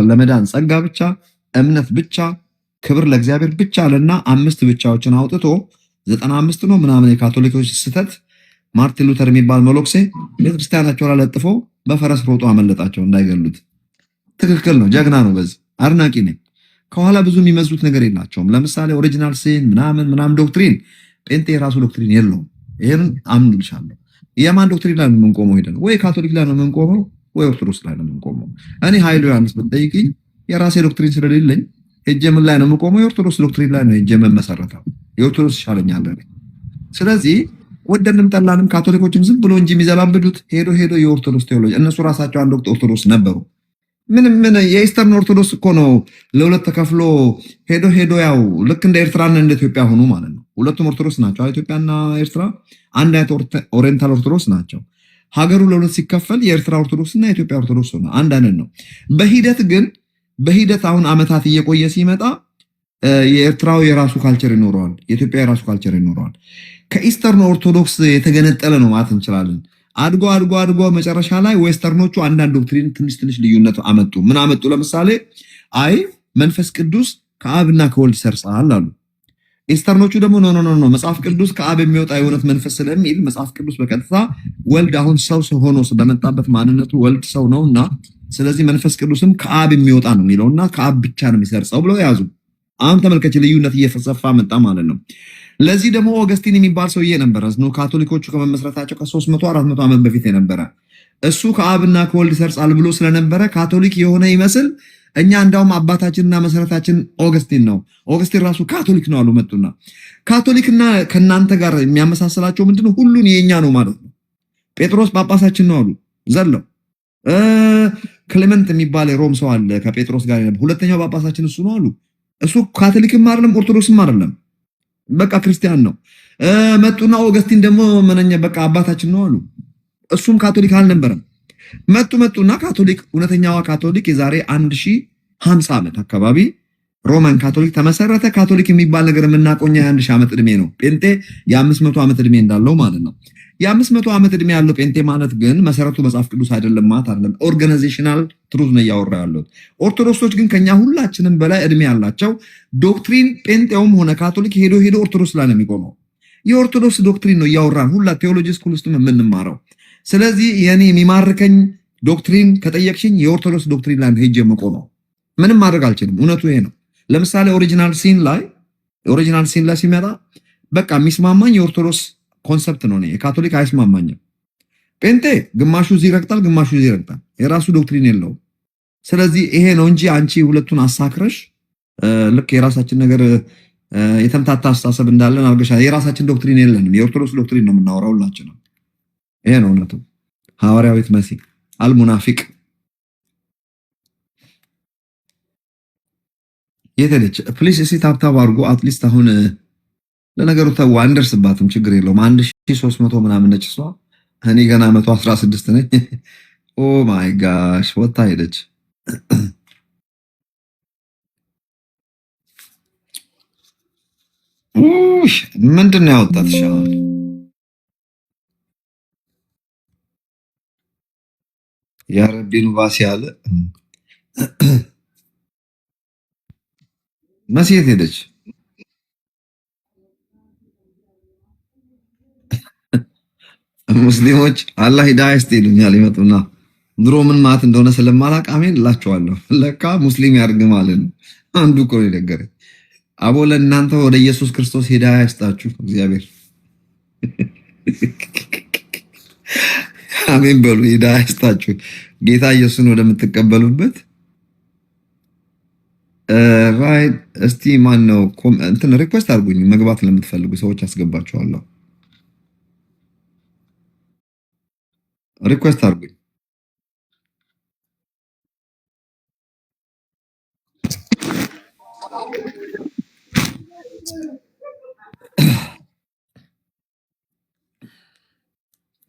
ለመዳን ጸጋ ብቻ፣ እምነት ብቻ፣ ክብር ለእግዚአብሔር ብቻ አለና 5 ብቻዎችን አውጥቶ 95 ነው ምናምን የካቶሊኮች ስተት ማርቲን ሉተር የሚባል መሎክሴ ቤተክርስቲያናቸው ላይ ለጥፎ በፈረስ ሮጦ አመለጣቸው እንዳይገሉት። ትክክል ነው፣ ጀግና ነው። በዚህ አድናቂ ነኝ። ከኋላ ብዙ የሚመዙት ነገር የላቸውም። ለምሳሌ ኦሪጂናል ሲን ምናምን ዶክትሪን ጴንጤ የራሱ ዶክትሪን የለውም። ይሄን አምንልሻለሁ። የማን ዶክትሪን ላይ ነው የምንቆመው? ሄደን ወይ ካቶሊክ ላይ ነው የምንቆመው ወይ ኦርቶዶክስ ላይ ነው የምንቆመው። እኔ ኃይሉ ዮሐንስ ብትጠይቅኝ የራሴ ዶክትሪን ስለሌለኝ ሄጄ ምን ላይ ነው የምቆመው? የኦርቶዶክስ ዶክትሪን ላይ ነው ሄጄ የምመሰረተው። የኦርቶዶክስ ይሻለኛል። ስለዚህ ወደንም ጠላንም ካቶሊኮችም ዝም ብሎ እንጂ የሚዘላብዱት ሄዶ የኦርቶዶክስ ቴዎሎጂ እነሱ ራሳቸው አንድ ወቅት ኦርቶዶክስ ነበሩ። ምን የኢስተርን ኦርቶዶክስ እኮ ነው ለሁለት ተከፍሎ ሄዶ ያው ልክ እንደ ኤርትራና እንደ ኢትዮጵያ ሆኑ ማለት ነው። ሁለቱም ኦርቶዶክስ ናቸው። ኢትዮጵያና ኤርትራ አንድ አይነት ኦሪየንታል ኦርቶዶክስ ናቸው። ሀገሩ ለሁለት ሲከፈል የኤርትራ ኦርቶዶክስ እና የኢትዮጵያ ኦርቶዶክስ ሆነ አንድ አይነት ነው። በሂደት አሁን አመታት እየቆየ ሲመጣ የኤርትራው የራሱ ካልቸር ይኖረዋል፣ የኢትዮጵያ የራሱ ካልቸር ይኖረዋል። ከኢስተርን ኦርቶዶክስ የተገነጠለ ነው ማለት እንችላለን። አድጎ መጨረሻ ላይ ዌስተርኖቹ አንዳንድ ዶክትሪን ትንሽ ልዩነት አመጡ። ምን አመጡ? ለምሳሌ አይ መንፈስ ቅዱስ ከአብና ከወልድ ይሰርጻል አሉ። ኢስተርኖቹ ደግሞ ኖ መጽሐፍ ቅዱስ ከአብ የሚወጣ የእውነት መንፈስ ስለሚል መጽሐፍ ቅዱስ በቀጥታ ወልድ አሁን ሰው ሆኖ በመጣበት ማንነቱ ወልድ ሰው ነውና ስለዚህ መንፈስ ቅዱስም ከአብ የሚወጣ ነው የሚለውና ከአብ ብቻ ነው የሚሰርጸው ብለው ያዙ። አሁን ተመልከች፣ ልዩነት እየፈሰፋ መጣ ማለት ነው። ለዚህ ደግሞ ኦገስቲን የሚባል ሰውዬ ነበረ ነው ካቶሊኮቹ ከመመስረታቸው ከ300-400 ዓመት በፊት የነበረ እሱ ከአብና ከወልድ ይሰርጻል ብሎ ስለነበረ ካቶሊክ የሆነ ይመስል እኛ እንዳውም አባታችንና መሰረታችን ኦገስቲን ነው። ኦገስቲን ራሱ ካቶሊክ ነው አሉ። መጡና ካቶሊክና ከናንተ ጋር የሚያመሳስላቸው ምንድነው? ሁሉን የኛ ነው ማለት ነው። ጴጥሮስ ጳጳሳችን ነው አሉ ዘለው። ክሌመንት የሚባል የሮም ሰው አለ ከጴጥሮስ ጋር ነበር። ሁለተኛው ጳጳሳችን እሱ ነው አሉ። እሱ ካቶሊክም አይደለም ኦርቶዶክስም አይደለም፣ በቃ ክርስቲያን ነው። መጡና ኦገስቲን ደግሞ ምንኛ በቃ አባታችን ነው አሉ። እሱም ካቶሊክ አልነበረም። መጡና ካቶሊክ እውነተኛዋ ካቶሊክ የዛሬ 1050 ዓመት አካባቢ ሮማን ካቶሊክ ተመሰረተ። ካቶሊክ የሚባል ነገር የምናቆኛ የ1000 ዓመት ዕድሜ ነው። ጴንጤ የ500 ዓመት ዕድሜ እንዳለው ማለት ነው። የ500 ዓመት ዕድሜ ያለው ጴንጤ ማለት ግን መሰረቱ መጽሐፍ ቅዱስ አይደለም ማለት አይደለም። ኦርጋናይዜሽናል ትሩዝ ነው እያወራ ያለው። ኦርቶዶክሶች ግን ከኛ ሁላችንም በላይ ዕድሜ ያላቸው ዶክትሪን ጴንጤውም ሆነ ካቶሊክ ሄዶ ኦርቶዶክስ ላይ ነው የሚቆመው። የኦርቶዶክስ ዶክትሪን ነው እያወራን ሁላ ቴዎሎጂ ስኩል ውስጥ የምንማረው። ስለዚህ የኔ የሚማርከኝ ዶክትሪን ከጠየቅሽኝ የኦርቶዶክስ ዶክትሪን ላይ ሄጄ የምቆመው ምንም ማድረግ አልችልም። እውነቱ ይሄ ነው። ለምሳሌ ኦሪጂናል ሲን ላይ ሲመጣ በቃ የሚስማማኝ የኦርቶዶክስ ኮንሰፕት ነው። የካቶሊክ አይስማማኝም። ጴንጤ ግማሹ እዚህ ይረግጣል፣ ግማሹ እዚህ ይረግጣል። የራሱ ዶክትሪን የለውም። ስለዚህ ይሄ ነው እንጂ አንቺ ሁለቱን አሳክረሽ ልክ የራሳችን ነገር የተምታታ አስተሳሰብ እንዳለን አድርገሽ የራሳችን ዶክትሪን የለንም። የኦርቶዶክስ ዶክትሪን ነው የምናወራው ሁላችንም። ይሄ ነው እውነቱ። ሐዋርያዊት መሲ አልሙናፊቅ የቴሌች ፕሊስ እሲ ታብታብ አድርጎ አትሊስት አሁን ለነገሩ ተው አንደርስባትም፣ ችግር የለውም። 1300 ምናምን ነች እሷ፣ እኔ ገና 116 ነኝ። ኦ ማይ ጋሽ ወጣ ሄደች። ምንድን ነው ያወጣት? ሻውን ያረቢኑ ባሲ ያለ መሲየት ሄደች። ሙስሊሞች አላህ ሂዳያ ይስጥ ይሉኛል። ይመጡና ድሮ ምን ማለት እንደሆነ ስለማላቅ አሜን እላቸዋለሁ። ለካ ሙስሊም ያርግ ማለት ነው። አንዱ እኮ ነው የነገረኝ። አቦ ለእናንተ ወደ ኢየሱስ ክርስቶስ ሂዳያ ይስጣችሁ እግዚአብሔር። አሜን በሉ። ሂዳያ ይስጣችሁ ጌታ ኢየሱስን ወደምትቀበሉበት። ራይት እስቲ ማን ነው እንትን ሪኩዌስት አድርጉኝ። መግባት ለምትፈልጉ ሰዎች አስገባችኋለሁ። ሪኩዌስት አድርጉኝ።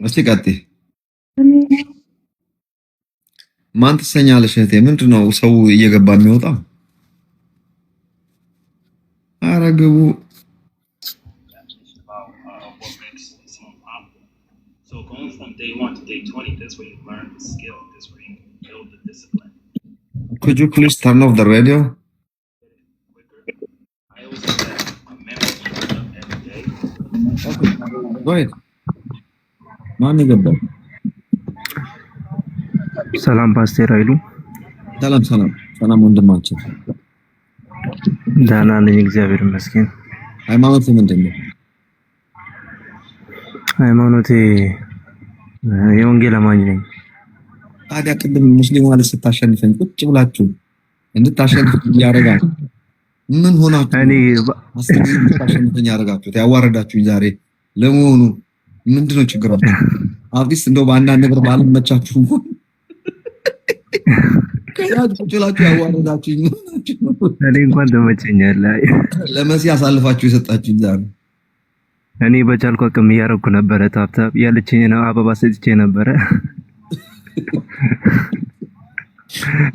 እስቲ ቀጥይ። ማን ትሰኛለሽ እህቴ? ምንድን ነው ሰው እየገባ የሚወጣው? ኧረ ግቡ። So going from day 1 to day 20, that's where you learn the skill. That's where you build the discipline. Could you please turn off the radio? Okay, go ahead. ማን ይገባል? ሰላም ፓስተር አይሉ። ሰላም ወንድማችን። ደህና ነኝ እግዚአብሔር ይመስገን። ሃይማኖት ምንድን ነው? ሃይማኖቴ የወንጌል አማኝ ነኝ። ታዲያ ቅድም ሙስሊም ማለት ስታሸንፈኝ ቁጭ ብላችሁ እንድታሸንፍ ያረጋችሁ ምን ሆናችሁ? እኔ ታሸንፈኝ ያረጋችሁት ያዋረዳችሁኝ ዛሬ ለመሆኑ ምንድነው ችግራችሁ? አብዲስ እንደው በአንዳንድ ነገር ባልመቻችሁ ከያዝ ቁጭ ብላችሁ ያዋረዳችሁኝ እኔ እንኳን ተመቸኛል። ለመሲ አሳልፋችሁ የሰጣችሁኝ ዛሬ እኔ በቻልኩ አቅም እያደረኩ ነበረ። ታብታብ ያለችኝ ነው አበባ ሰጥቼ ነበረ።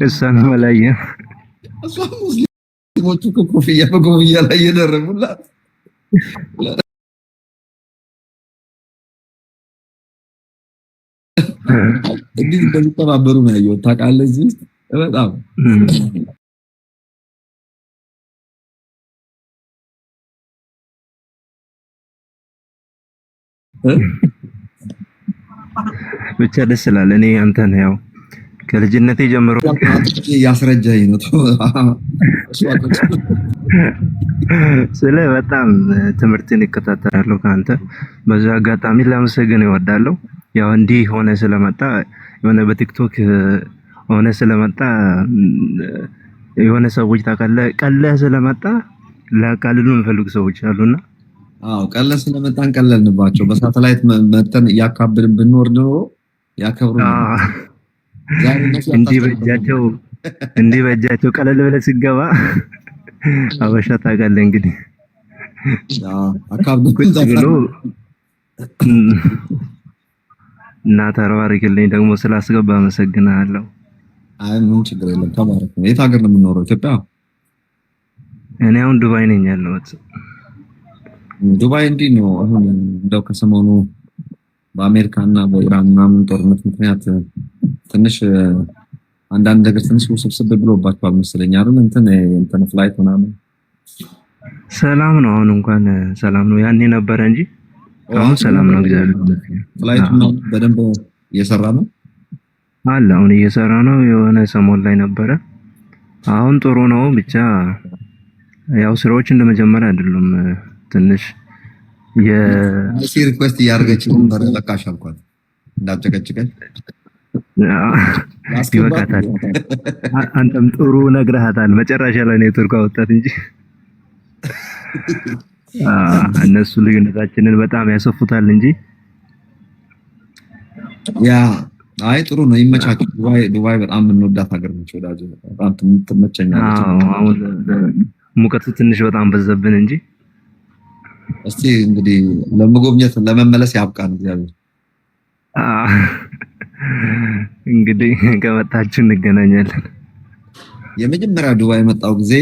እሷን መላየ እሷን ሙስሊሞቹ ኮፍያ በኮፍያ ላይ እየደረጉላት እንዴት እንደሚተባበሩ ነው ያየሁት። ታውቃለህ እዚህ ውስጥ በጣም ብቻ ደስ ይላል። እኔ አንተን ያው ከልጅነቴ ጀምሮ ያስረጃኝ ነው ስለ በጣም ትምህርትን እከታተላለሁ ከአንተ። በዛ አጋጣሚ ላመሰግን እወዳለሁ። ያው እንዲህ ሆነ ስለመጣ የሆነ በቲክቶክ ሆነ ስለመጣ የሆነ ሰዎች ታውቃለህ ቀለህ ስለመጣ ላቃልሉ የሚፈልጉ ሰዎች አሉና ቀለህ ስለመጣን ቀለልንባቸው። በሳተላይት መተን ያካብድን ብንወርድ ኖሮ ያከብሩ እንዲህ በእጃቸው ቀለል ብለህ ሲገባ አበሻ ታውቃለህ እንግዲህ ቁጭ ብሎ እና ተባረክልኝ ደግሞ ስላስገባ አመሰግናለሁ። አይ ምን ችግር የለም ተባረክ። የት ሀገር ነው የምኖረው? ኢትዮጵያ። እኔ አሁን ዱባይ ነኝ ያለሁት። ዱባይ እንዲህ ነው። አሁን እንደው ከሰሞኑ በአሜሪካና በኢራን ምናምን ጦርነት ምክንያት ትንሽ አንዳንድ ነገር ትንሽ ውስብስብ ብሎባቸዋል መሰለኝ አይደል? እንትን ፍላይት ምናምን ሰላም ነው። አሁን እንኳን ሰላም ነው። ያኔ ነበረ እንጂ አሁን ሰላም ነው። እግዚአብሔር ይመስገን። ፍላይቱ በደንብ እየሰራ ነው አለ። አሁን እየሰራ ነው። የሆነ ሰሞን ላይ ነበረ። አሁን ጥሩ ነው። ብቻ ያው ስራዎች እንደመጀመሪያ አይደሉም። ትንሽ ሪኩዌስት እያደረገች ነው። በቃሽ አልኳት እንዳጨቀጭቀኝ ይበቃታል። አንተም ጥሩ ነግረሃታል። መጨረሻ ላይ ኔትወርክ አወጣት እንጂ እነሱ ልዩነታችንን በጣም ያሰፉታል እንጂ ያ አይ ጥሩ ነው። ይመቻችሁ። ዱባይ በጣም የምንወዳት ሀገር ነች። ወዳጅ በጣም ትመቸኛለች። አሁን ሙቀቱ ትንሽ በጣም በዘብን እንጂ እስቲ እንግዲህ ለመጎብኘት ለመመለስ ያብቃን እግዚአብሔር። እንግዲህ ከመጣችሁ እንገናኛለን። የመጀመሪያ ዱባይ የመጣው ጊዜ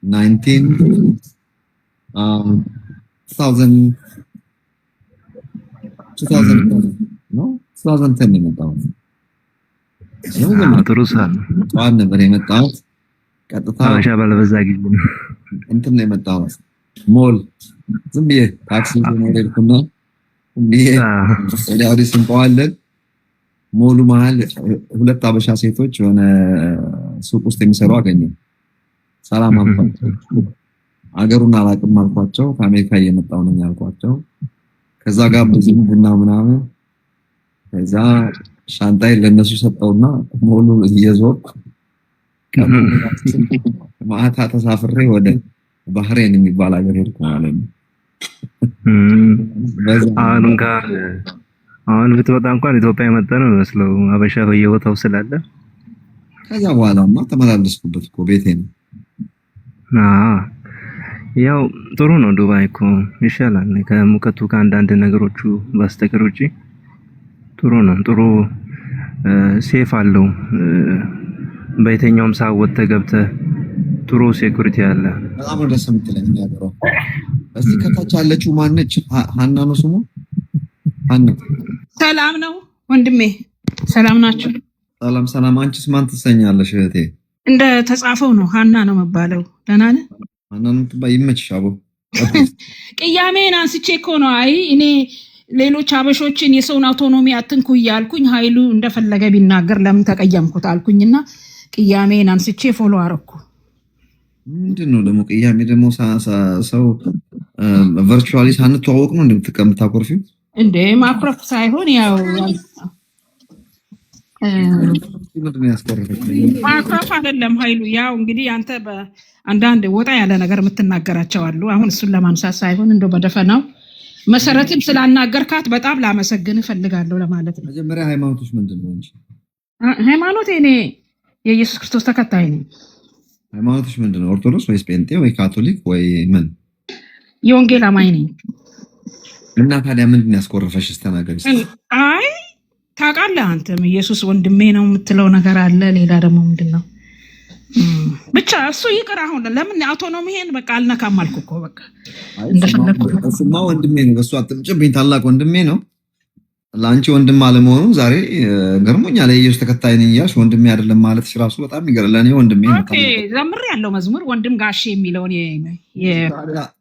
2010 የመጣው ጥሩ ሰዓት ጠዋት ነበር የመጣሁት። ቀጥታ አበሻ ባለበዛ ጊዜ ነው እንትን ነው የመጣሁት። ሞል ዝም ብዬ ታክሲ ሄድኩና ወዲያ ወዲህ ስንቀዋለን። ሞሉ መሀል ሁለት አበሻ ሴቶች የሆነ ሱቅ ውስጥ የሚሰሩ አገኘሁ። ሰላም አልኳቸው። አገሩን አላውቅም አልኳቸው። ከአሜሪካ እየመጣሁ ነኝ አልኳቸው። ከዛ ጋር ብዙ ቡና ምናምን ከዛ ሻንጣዬን ለነሱ ሰጠውና ሞሉ እየዞርኩ ማታ ተሳፍሬ ወደ ባህሬን የሚባል ሀገር ሄድኩ ማለት ነው። አሁን ብትወጣ እንኳን ኢትዮጵያ የመጣ ነው የሚመስለው አበሻ በየቦታው ስላለ። ከዛ በኋላማ ተመላለስኩበት እኮ ቤቴ ነው። ያው ጥሩ ነው። ዱባይ እኮ ይሻላል ከሙቀቱ ከአንዳንድ ነገሮቹ በስተቀር ውጪ ጥሩ ነው። ጥሩ ሴፍ አለው። በየትኛውም ሰዓት ወጥተህ ገብተህ ጥሩ ሴኩሪቲ አለ። በጣም ደስ የምትለኝ ነገር እስቲ ከታች ያለችው ማነች? ሀና ነው ስሙ። ሀና ሰላም ነው ወንድሜ፣ ሰላም ናችሁ? ሰላም። አንቺስ ማን ትሰኛለሽ እህቴ? እንደ ተጻፈው ነው። ሀና ነው መባለው። ደህና ነህ? ሀና ነው የምትባይ? ይመችሽ አቦ። ቅያሜን አንስቼ እኮ ነው። አይ እኔ ሌሎች አበሾችን የሰውን አውቶኖሚ አትንኩ እያልኩኝ ኃይሉ እንደፈለገ ቢናገር ለምን ተቀየምኩት አልኩኝና ቅያሜን አንስቼ ፎሎ አረኩ። ምንድን ነው ደግሞ ቅያሜ ደግሞ ሰው ቨርቹዋሊ ሳንተዋወቅ ነው እንደምታኮርፊው? እንደ ማኩረፍ ሳይሆን ያው ማኩረፍ አይደለም ኃይሉ። ያው እንግዲህ አንተ በአንዳንድ ወጣ ያለ ነገር የምትናገራቸው አሉ። አሁን እሱን ለማንሳት ሳይሆን እንደው በደፈናው መሰረትም ስላናገርካት በጣም ላመሰግን እፈልጋለሁ ለማለት ነው። መጀመሪያ ሃይማኖቶች ምንድን ነው? ሃይማኖት እኔ የኢየሱስ ክርስቶስ ተከታይ ነኝ። ሃይማኖቶች ምንድን ነው? ኦርቶዶክስ ወይስ ጴንጤ ወይ ካቶሊክ ወይ ምን? የወንጌል አማኝ ነኝ። እና ታዲያ ምንድን ያስኮርፈሽ? ተናገሪ። አይ ታውቃለህ፣ አንተም ኢየሱስ ወንድሜ ነው የምትለው ነገር አለ። ሌላ ደግሞ ምንድን ነው? ብቻ እሱ ይቅር። አሁን ለምን አውቶኖሚህን በቃ አልነካም አልኩ እኮ በቃ እንደፈለኩ። እሱማ ወንድሜ ነው፣ በእሱ አትምጭብኝ። ታላቅ ወንድሜ ነው። ለአንቺ ወንድም አለመሆኑ ዛሬ ገርሞኛል። የኢየሱስ ተከታይ ነኝ እያልሽ ወንድሜ አይደለም ማለትሽ ራሱ በጣም ይገርም። ለእኔ ወንድሜ ነው። ዘምር ያለው መዝሙር ወንድም ጋሼ የሚለውን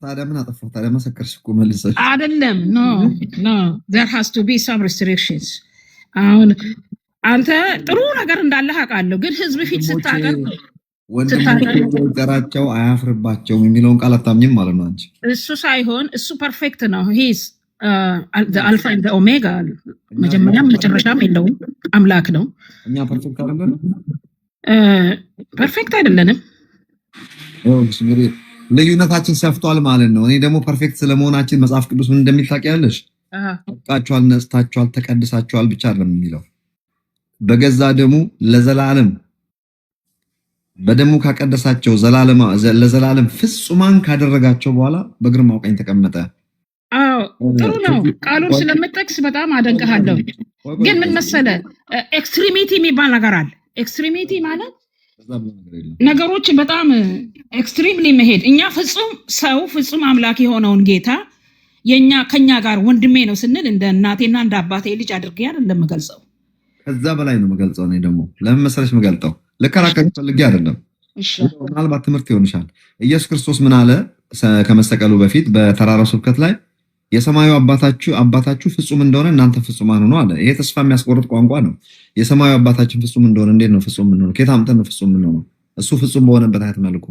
ታዲያ ምን አጠፋሁ? ታዲያ መሰከርሽ እኮ መልሰሽ አይደለም። ኖ there has to be some restrictions። አሁን አንተ ጥሩ ነገር እንዳለህ አውቃለሁ፣ ግን ህዝብ ፊት ስታቀርብ ወንድሞቻቸው አያፍርባቸውም የሚለውን ቃል አታምኝም ማለት ነው አንቺ። እሱ ሳይሆን እሱ ፐርፌክት ነው። ሂስ አልፋ ኤንድ ኦሜጋ፣ መጀመሪያም መጨረሻም የለውም፣ አምላክ ነው። እኛ ፐርፌክት አይደለንም። ፐርፌክት አይደለንም። ልዩነታችን ሰፍቷል ማለት ነው። እኔ ደግሞ ፐርፌክት ስለመሆናችን መጽሐፍ ቅዱስ ምን እንደሚል ታውቂያለሽ? ታውቃችኋል፣ ነጽታችኋል፣ ተቀድሳችኋል ብቻ አይደለም የሚለው በገዛ ደሙ ለዘላለም በደሙ ካቀደሳቸው ለዘላለም ፍጹማን ካደረጋቸው በኋላ በግርማው ቀኝ ተቀመጠ። ጥሩ ነው። ቃሉን ስለምጠቅስ በጣም አደንቅሃለሁ። ግን ምን መሰለ ኤክስትሪሚቲ የሚባል ነገር አለ። ኤክስትሪሚቲ ማለት ነገሮችን በጣም ኤክስትሪምሊ መሄድ። እኛ ፍጹም ሰው ፍጹም አምላክ የሆነውን ጌታ ከኛ ጋር ወንድሜ ነው ስንል እንደ እናቴና እንደ አባቴ ልጅ አድርጌ አይደለም የምገልጸው። ከዛ በላይ ነው የምገልጸው። እኔ ደግሞ ለምን መሰለሽ የምገልጠው ልከራከር ፈልጌ አይደለም። ምናልባት ትምህርት ይሆንሻል። ኢየሱስ ክርስቶስ ምን አለ ከመሰቀሉ በፊት በተራራው ስብከት ላይ የሰማዩ አባታችሁ ፍጹም እንደሆነ እናንተ ፍጹማን ሁኑ አለ። ይሄ ተስፋ የሚያስቆርጥ ቋንቋ ነው። የሰማዩ አባታችን ፍጹም እንደሆነ እንዴት ነው ፍጹም የምንሆነው? ከየት አምጥተን ነው ፍጹም የምንሆነው? እሱ ፍጹም በሆነበት አይነት መልኩ።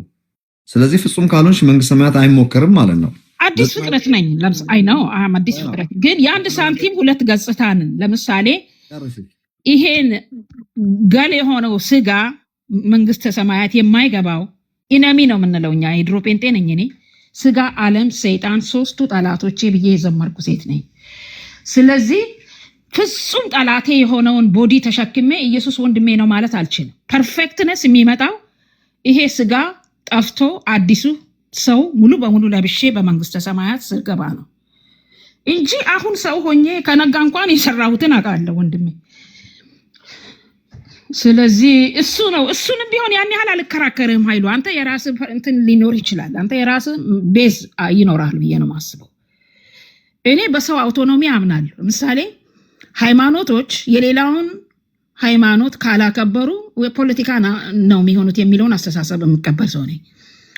ስለዚህ ፍጹም ካልሆንሽ መንግስተ ሰማያት አይሞከርም ማለት ነው። አዲስ ፍጥረት ነኝ። አይ ነው አዲስ ፍጥረት፣ ግን የአንድ ሳንቲም ሁለት ገጽታን። ለምሳሌ ይሄን ገል የሆነው ስጋ መንግስተ ሰማያት የማይገባው ኢነሚ ነው የምንለው እኛ። የድሮ ጴንጤ ነኝ እኔ። ስጋ፣ ዓለም፣ ሰይጣን ሶስቱ ጠላቶቼ ብዬ የዘመርኩ ሴት ነኝ። ስለዚህ ፍጹም ጠላቴ የሆነውን ቦዲ ተሸክሜ ኢየሱስ ወንድሜ ነው ማለት አልችልም። ፐርፌክትነስ የሚመጣው ይሄ ስጋ ጠፍቶ አዲሱ ሰው ሙሉ በሙሉ ለብሼ በመንግስተ ሰማያት ስገባ ነው እንጂ አሁን ሰው ሆኜ ከነጋ እንኳን የሰራሁትን አውቃለሁ ወንድሜ። ስለዚህ እሱ ነው። እሱንም ቢሆን ያን ያህል አልከራከርም ኃይሉ። አንተ የራስህ እንትን ሊኖር ይችላል። አንተ የራስህ ቤዝ ይኖራል ብዬ ነው የማስበው። እኔ በሰው አውቶኖሚ አምናለሁ። ለምሳሌ ሃይማኖቶች የሌላውን ሃይማኖት ካላከበሩ የፖለቲካ ነው የሚሆኑት የሚለውን አስተሳሰብ የምቀበል ሰው ነኝ።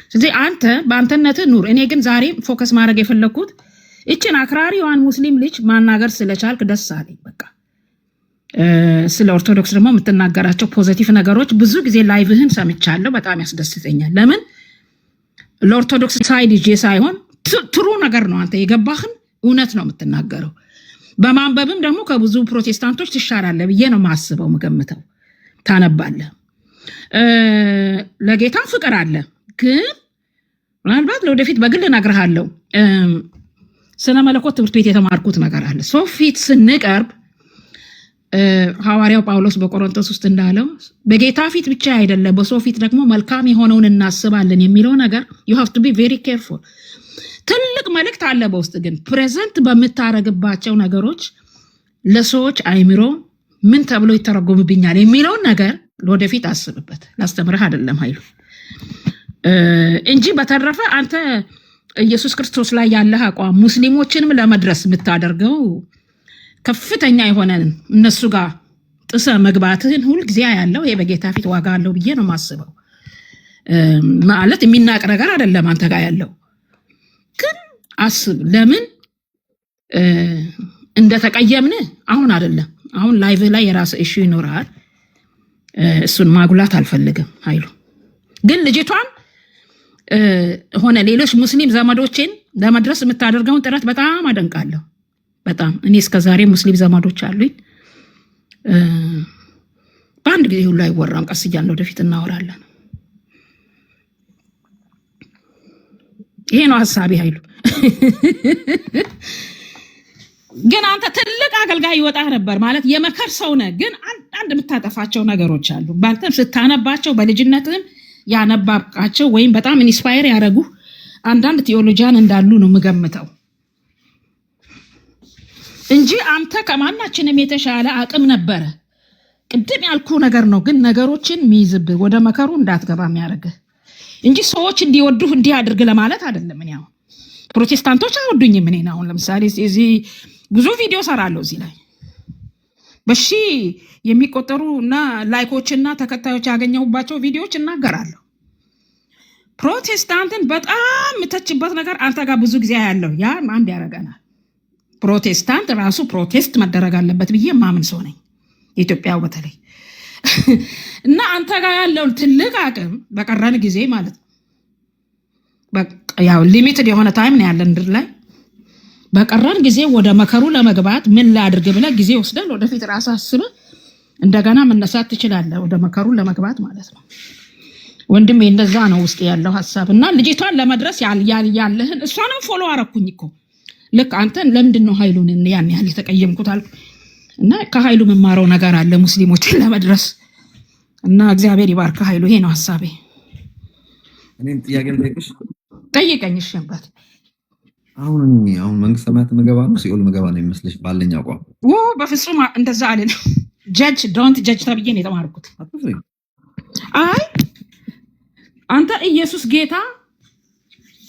ስለዚህ አንተ በአንተነት ኑር። እኔ ግን ዛሬ ፎከስ ማድረግ የፈለግኩት እችን አክራሪዋን ሙስሊም ልጅ ማናገር ስለቻልክ ደስ አለኝ። በቃ ስለ ኦርቶዶክስ ደግሞ የምትናገራቸው ፖዘቲቭ ነገሮች ብዙ ጊዜ ላይቭህን ሰምቻለሁ። በጣም ያስደስተኛል። ለምን ለኦርቶዶክስ ሳይድ ይዤ ሳይሆን ትሩ ነገር ነው። አንተ የገባህን እውነት ነው የምትናገረው። በማንበብም ደግሞ ከብዙ ፕሮቴስታንቶች ትሻላለህ ብዬ ነው ማስበው፣ ምገምተው። ታነባለህ፣ ለጌታ ፍቅር አለ። ግን ምናልባት ለወደፊት በግል እነግርሃለሁ፣ ስነ መለኮት ትምህርት ቤት የተማርኩት ነገር አለ። ሰው ፊት ስንቀርብ ሐዋርያው ጳውሎስ በቆሮንቶስ ውስጥ እንዳለው በጌታ ፊት ብቻ አይደለም በሰው ፊት ደግሞ መልካም የሆነውን እናስባለን የሚለው ነገር you have to be very careful። ትልቅ መልእክት አለ በውስጥ። ግን ፕሬዘንት በምታረግባቸው ነገሮች ለሰዎች አይምሮ ምን ተብሎ ይተረጎምብኛል የሚለውን ነገር ለወደፊት አስብበት። ላስተምርህ አይደለም ኃይሉ እንጂ በተረፈ አንተ ኢየሱስ ክርስቶስ ላይ ያለህ አቋም ሙስሊሞችንም ለመድረስ የምታደርገው ከፍተኛ የሆነ እነሱ ጋር ጥሰ መግባትህን ሁል ጊዜ ያለው ይሄ በጌታ ፊት ዋጋ አለው ብዬ ነው የማስበው። ማለት የሚናቅ ነገር አይደለም አንተ ጋር ያለው። ግን አስብ ለምን እንደተቀየምን አሁን አይደለም። አሁን ላይቭ ላይ የራስ ኢሹ ይኖራል። እሱን ማጉላት አልፈልግም ኃይሉ። ግን ልጅቷን ሆነ ሌሎች ሙስሊም ዘመዶችን ለመድረስ የምታደርገውን ጥረት በጣም አደንቃለሁ። በጣም እኔ እስከዛሬ ሙስሊም ዘመዶች አሉኝ። በአንድ ጊዜ ሁሉ አይወራም። ቀስ እያልን ወደፊት እናወራለን። ይሄ ነው ሐሳቤ ኃይሉ። ግን አንተ ትልቅ አገልጋይ ይወጣ ነበር ማለት የመከር ሰው ነህ። ግን አንድ የምታጠፋቸው ነገሮች አሉ። ባንተም ስታነባቸው በልጅነትህም ያነባብቃቸው ወይም በጣም ኢንስፓየር ያደረጉ አንዳንድ ቴዎሎጂያን እንዳሉ ነው የምገምተው እንጂ አንተ ከማናችንም የተሻለ አቅም ነበረ። ቅድም ያልኩ ነገር ነው። ግን ነገሮችን የሚይዝብህ ወደ መከሩ እንዳትገባ የሚያደርግህ እንጂ ሰዎች እንዲወዱህ እንዲህ አድርግ ለማለት አይደለም። እኔ አሁን ፕሮቴስታንቶች አይወዱኝም። እኔ አሁን ለምሳሌ እዚህ ብዙ ቪዲዮ ሰራለሁ። እዚህ ላይ በሺ የሚቆጠሩ እና ላይኮችና ተከታዮች ያገኘሁባቸው ቪዲዮዎች እናገራለሁ። ፕሮቴስታንትን በጣም የምተችበት ነገር አንተ ጋር ብዙ ጊዜ ያለው ያ አንድ ያደርገናል። ፕሮቴስታንት ራሱ ፕሮቴስት መደረግ አለበት ብዬ ማምን ሰው ነኝ። ኢትዮጵያው በተለይ እና አንተ ጋር ያለውን ትልቅ አቅም በቀረን ጊዜ ማለት ነው ያው ሊሚትድ የሆነ ታይም ነው ያለን ምድር ላይ። በቀረን ጊዜ ወደ መከሩ ለመግባት ምን ላድርግ ብለህ ጊዜ ወስደን ወደፊት ራስህ አስበህ እንደገና መነሳት ትችላለህ፣ ወደ መከሩ ለመግባት ማለት ነው። ወንድሜ እንደዛ ነው ውስጥ ያለው ሐሳብ። እና ልጅቷን ለመድረስ ያለህን እሷንም ፎሎ አረኩኝ እኮ ልክ አንተን ለምንድን ነው ኃይሉን ያን ያህል የተቀየምኩት አልኩ። እና ከኃይሉ መማረው ነገር አለ ሙስሊሞችን ለመድረስ እና እግዚአብሔር ይባርክ ኃይሉ። ይሄ ነው ሐሳቤ። እኔም ጥያቄ ልጠይቅሽ። ጠይቀኝ። እሺ አባት። አሁን መንግስት ሰማያት መገባ ነው ሲኦል መገባ ነው የሚመስልሽ? ባለኝ አቋም በፍጹም እንደዛ አለን። ጀጅ ዶንት ጀጅ ተብዬ ነው የተማርኩት። አይ አንተ ኢየሱስ ጌታ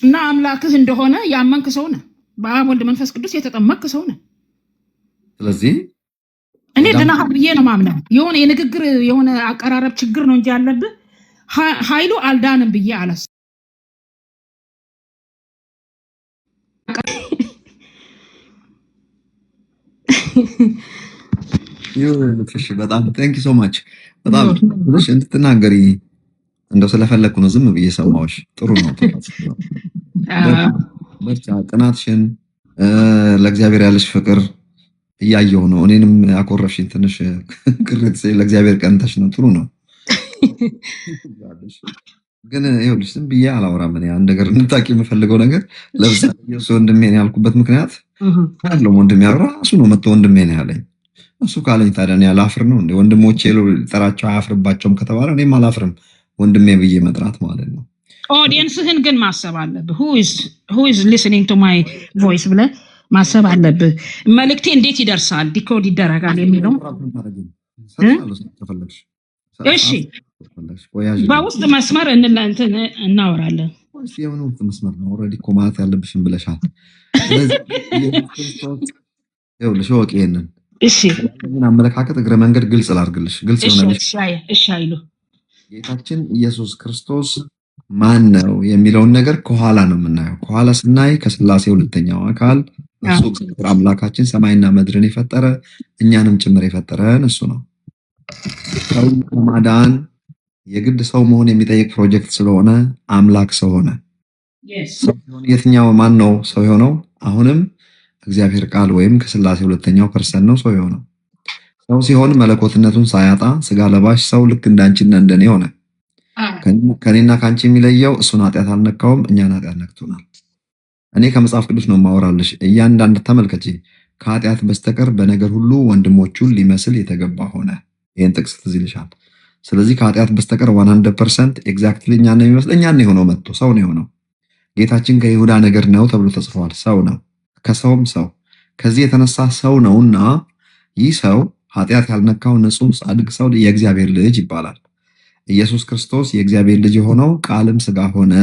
እና አምላክህ እንደሆነ ያመንክ ሰው ነህ። በአብ ወልድ መንፈስ ቅዱስ የተጠመቅክ ሰው ነህ። ስለዚህ እኔ ድናሃል ብዬ ነው ማምነው። የሆነ የንግግር የሆነ አቀራረብ ችግር ነው እንጂ ያለብህ ኃይሉ አልዳንም ብዬ አላስ በጣም ቴንክ ዩ ሶ ማች። በጣም ትንሽ እንድትናገሪ እንደው ስለፈለኩ ነው ዝም ብዬ ሰማሁሽ። ጥሩ ነው። በርቻ ጥናትሽን ለእግዚአብሔር ያለሽ ፍቅር እያየሁ ነው። እኔንም ያኮረፍሽኝ ትንሽ ቅርጽ ለእግዚአብሔር ቀንተሽ ነው። ጥሩ ነው። ግን ይኸውልሽ ዝም ብዬ አላወራም። እኔ አንድ ነገር እንድታቂ የምፈልገው ነገር ለምሳሌ ኢየሱስ ወንድሜ ነው ያልኩበት ምክንያት ያለው ወንድሜ ራሱ ነው መጥቶ ወንድሜ ነው ያለኝ። እሱ ካለኝ ታዲያ እኔ አላፍር ነው እንዴ? ወንድሞቼ ልጠራቸው አያፍርባቸውም ከተባለ እኔም አላፍርም ወንድሜ ብዬ መጥራት ማለት ነው። ኦዲየንስህን ግን ማሰብ አለብህ። who is listening to my voice ብለህ ማሰብ አለብህ። መልእክቴ እንዴት ይደርሳል፣ ዲኮድ ይደረጋል የሚለው እሺ፣ በውስጥ መስመር እናወራለን። የምን ውስጥ መስመር ነው? ኦልሬዲ እኮ ማለት ያለብሽን ብለሻል። ይኸውልሽ ወቂ ይሄንን እሺ፣ አመለካከት እግረ መንገድ ግልጽ ላድርግልሽ። ግልጽ ይሆናልሽ። እሺ አይሉ ጌታችን ኢየሱስ ክርስቶስ ማን ነው የሚለውን ነገር ከኋላ ነው የምናየው። ከኋላ ስናይ ከስላሴ ሁለተኛው አካል እሱ አምላካችን ሰማይና ምድርን የፈጠረ እኛንም ጭምር የፈጠረን እሱ ነው። ሰው ከማዳን የግድ ሰው መሆን የሚጠይቅ ፕሮጀክት ስለሆነ አምላክ ሰው ሆነ። የትኛው ማን ነው ሰው የሆነው? አሁንም እግዚአብሔር ቃል ወይም ከስላሴ ሁለተኛው ፐርሰን ነው ሰው የሆነው። ሰው ሲሆን መለኮትነቱን ሳያጣ ስጋ ለባሽ ሰው ልክ እንዳንቺና እንደኔ ሆነ። ከኔና ካንቺ የሚለየው እሱን ኃጢአት አልነካውም፣ እኛን ኃጢአት ነክቶናል። እኔ ከመጽሐፍ ቅዱስ ነው ማወራልሽ። እያንዳንድ ተመልከቺ። ከኃጢአት በስተቀር በነገር ሁሉ ወንድሞቹን ሊመስል የተገባ ሆነ። ይሄን ጥቅስ ትዝ ይልሻል። ስለዚህ ከኃጢአት በስተቀር 100% ኤግዛክትሊ እኛን ነው የሚመስል። እኛን ነው የሆነው፣ መጥቶ ሰው ነው የሆነው። ጌታችን ከይሁዳ ነገድ ነው ተብሎ ተጽፏል። ሰው ነው፣ ከሰውም ሰው። ከዚህ የተነሳ ሰው ነውና ይህ ሰው ኃጢአት ያልነካው ንጹሕ ጻድቅ ሰው የእግዚአብሔር ልጅ ይባላል። ኢየሱስ ክርስቶስ የእግዚአብሔር ልጅ የሆነው ቃልም ስጋ ሆነ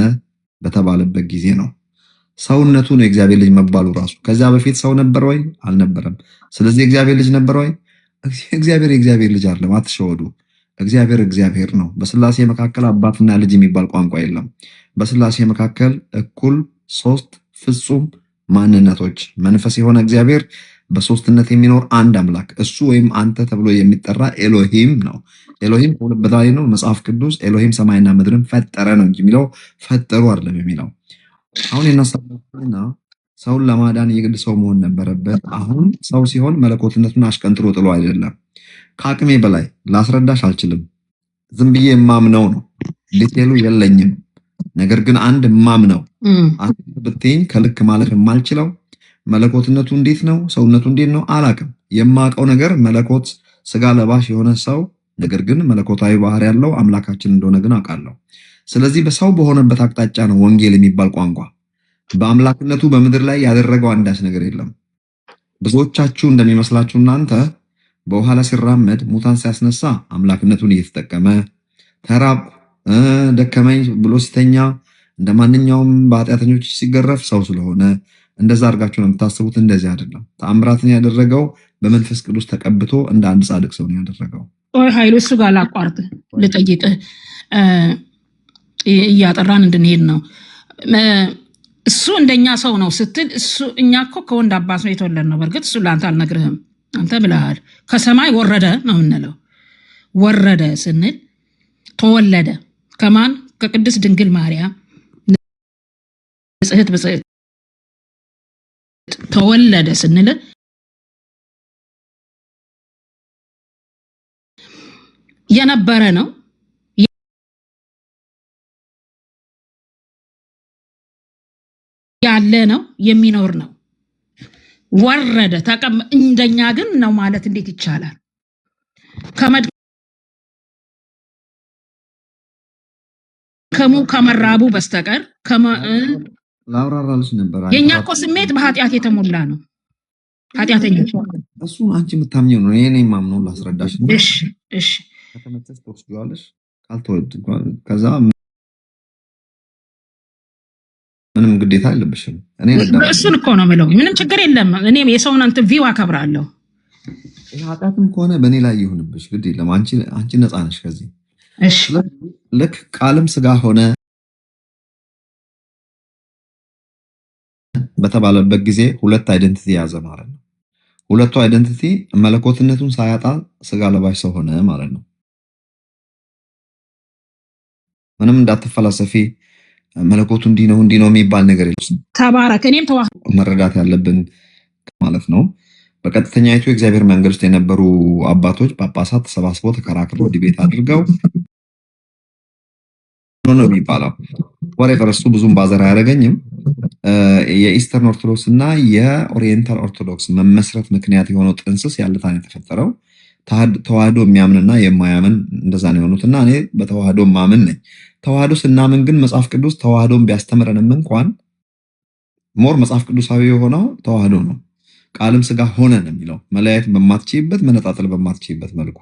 በተባለበት ጊዜ ነው። ሰውነቱ ነው የእግዚአብሔር ልጅ መባሉ ራሱ። ከዚያ በፊት ሰው ነበር ወይ? አልነበረም። ስለዚህ የእግዚአብሔር ልጅ ነበር ወይ? እግዚአብሔር የእግዚአብሔር ልጅ አይደለም፣ አትሸወዱ። እግዚአብሔር እግዚአብሔር ነው። በስላሴ መካከል አባትና ልጅ የሚባል ቋንቋ የለም። በስላሴ መካከል እኩል ሶስት ፍጹም ማንነቶች መንፈስ የሆነ እግዚአብሔር በሶስትነት የሚኖር አንድ አምላክ እሱ ወይም አንተ ተብሎ የሚጠራ ኤሎሂም ነው። ኤሎሂም ከሁለት በላይ ነው። መጽሐፍ ቅዱስ ኤሎሂም ሰማይና ምድርን ፈጠረ ነው እንጂ የሚለው ፈጠሩ አይደለም የሚለው። አሁን የናሳና ሰውን ለማዳን የግድ ሰው መሆን ነበረበት። አሁን ሰው ሲሆን መለኮትነቱን አሽቀንጥሮ ጥሎ አይደለም። ከአቅሜ በላይ ላስረዳሽ አልችልም። ዝም ብዬ የማምነው ነው። ዲቴሉ የለኝም። ነገር ግን አንድ የማምነው ብትይኝ ከልክ ማለፍ የማልችለው መለኮትነቱ እንዴት ነው፣ ሰውነቱ እንዴት ነው አላቅም። የማውቀው ነገር መለኮት ስጋ ለባሽ የሆነ ሰው ነገር ግን መለኮታዊ ባህሪ ያለው አምላካችን እንደሆነ ግን አውቃለሁ። ስለዚህ በሰው በሆነበት አቅጣጫ ነው ወንጌል የሚባል ቋንቋ። በአምላክነቱ በምድር ላይ ያደረገው አንዳች ነገር የለም። ብዙዎቻችሁ እንደሚመስላችሁ እናንተ በውሃ ላይ ሲራመድ ሙታን ሲያስነሳ አምላክነቱን እየተጠቀመ ተራብ ደከመኝ ብሎ ሲተኛ እንደ ማንኛውም በኃጢአተኞች ሲገረፍ ሰው ስለሆነ እንደዛ አድርጋችሁ ነው የምታስቡት። እንደዚህ አይደለም። ተአምራትን ያደረገው በመንፈስ ቅዱስ ተቀብቶ እንደ አንድ ጻድቅ ሰው ነው ያደረገው። ኦይ ኃይሉ እሱ ጋር ላቋርጥ ልጠይቅህ፣ እያጠራን እንድንሄድ ነው። እሱ እንደኛ ሰው ነው ስትል እሱ እኛ እኮ ከወንድ አባት ነው የተወለድነው። በእርግጥ እሱ ለአንተ አልነግርህም፣ አንተ ብለሃል። ከሰማይ ወረደ ነው የምንለው። ወረደ ስንል ተወለደ ከማን? ከቅድስት ድንግል ማርያም ንጽሕት ብጽዕት። ተወለደ ስንል የነበረ ነው ያለ ነው የሚኖር ነው። ወረደ እንደኛ ግን ነው ማለት እንዴት ይቻላል? ከመራቡ በስተቀር ላብራራልሽ ነበር። የኛ እኮ ስሜት በኃጢአት የተሞላ ነው። ኃጢአተኞች እሱን አንቺ የምታምኚው ነው። እኔ የማምነው ላስረዳሽ ነው። እሺ እሺ። ከተመቸሽ ትወስጂዋለሽ፣ ካልተወድ ከዛ ምንም ግዴታ አይለብሽም። እኔ እሱን እኮ ነው የምለው። ምንም ችግር የለም። እኔ የሰውን እንትን ቪው አከብራለሁ። ኃጢአትም ከሆነ በእኔ ላይ ይሁንብሽ፣ ግድ የለም። አንቺ ነፃ ነሽ ከዚህ። እሺ። ልክ ቃልም ስጋ ሆነ በተባለበት ጊዜ ሁለት አይደንቲቲ ያዘ ማለት ነው። ሁለቱ አይደንቲቲ መለኮትነቱን ሳያጣ ስጋ ለባሽ ሰው ሆነ ማለት ነው። ምንም እንዳትፈላሰፊ መለኮቱ እንዲህ ነው የሚባል ነገር የለም። ተባረክ። እኔም መረዳት ያለብን ማለት ነው። በቀጥተኛይቱ የእግዚአብሔር መንገድ ውስጥ የነበሩ አባቶች ጳጳሳት ተሰባስበው ተከራክረው ዲቤት አድርገው ነው የሚባለው። ወሬቨር እሱ ብዙም ባዘር አያደርገኝም። የኢስተርን ኦርቶዶክስ እና የኦሪየንታል ኦርቶዶክስ መመስረት ምክንያት የሆነው ጥንስስ ያለታን የተፈጠረው ተዋህዶ የሚያምንና የማያምን እንደዛ ነው የሆኑት እና እኔ በተዋህዶ ማምን ነኝ። ተዋህዶ ስናምን ግን መጽሐፍ ቅዱስ ተዋህዶን ቢያስተምረንም እንኳን ሞር መጽሐፍ ቅዱሳዊ የሆነው ተዋህዶ ነው። ቃልም ስጋ ሆነ ነው የሚለው። መለያየት በማትችይበት መነጣጠል በማትችይበት መልኩ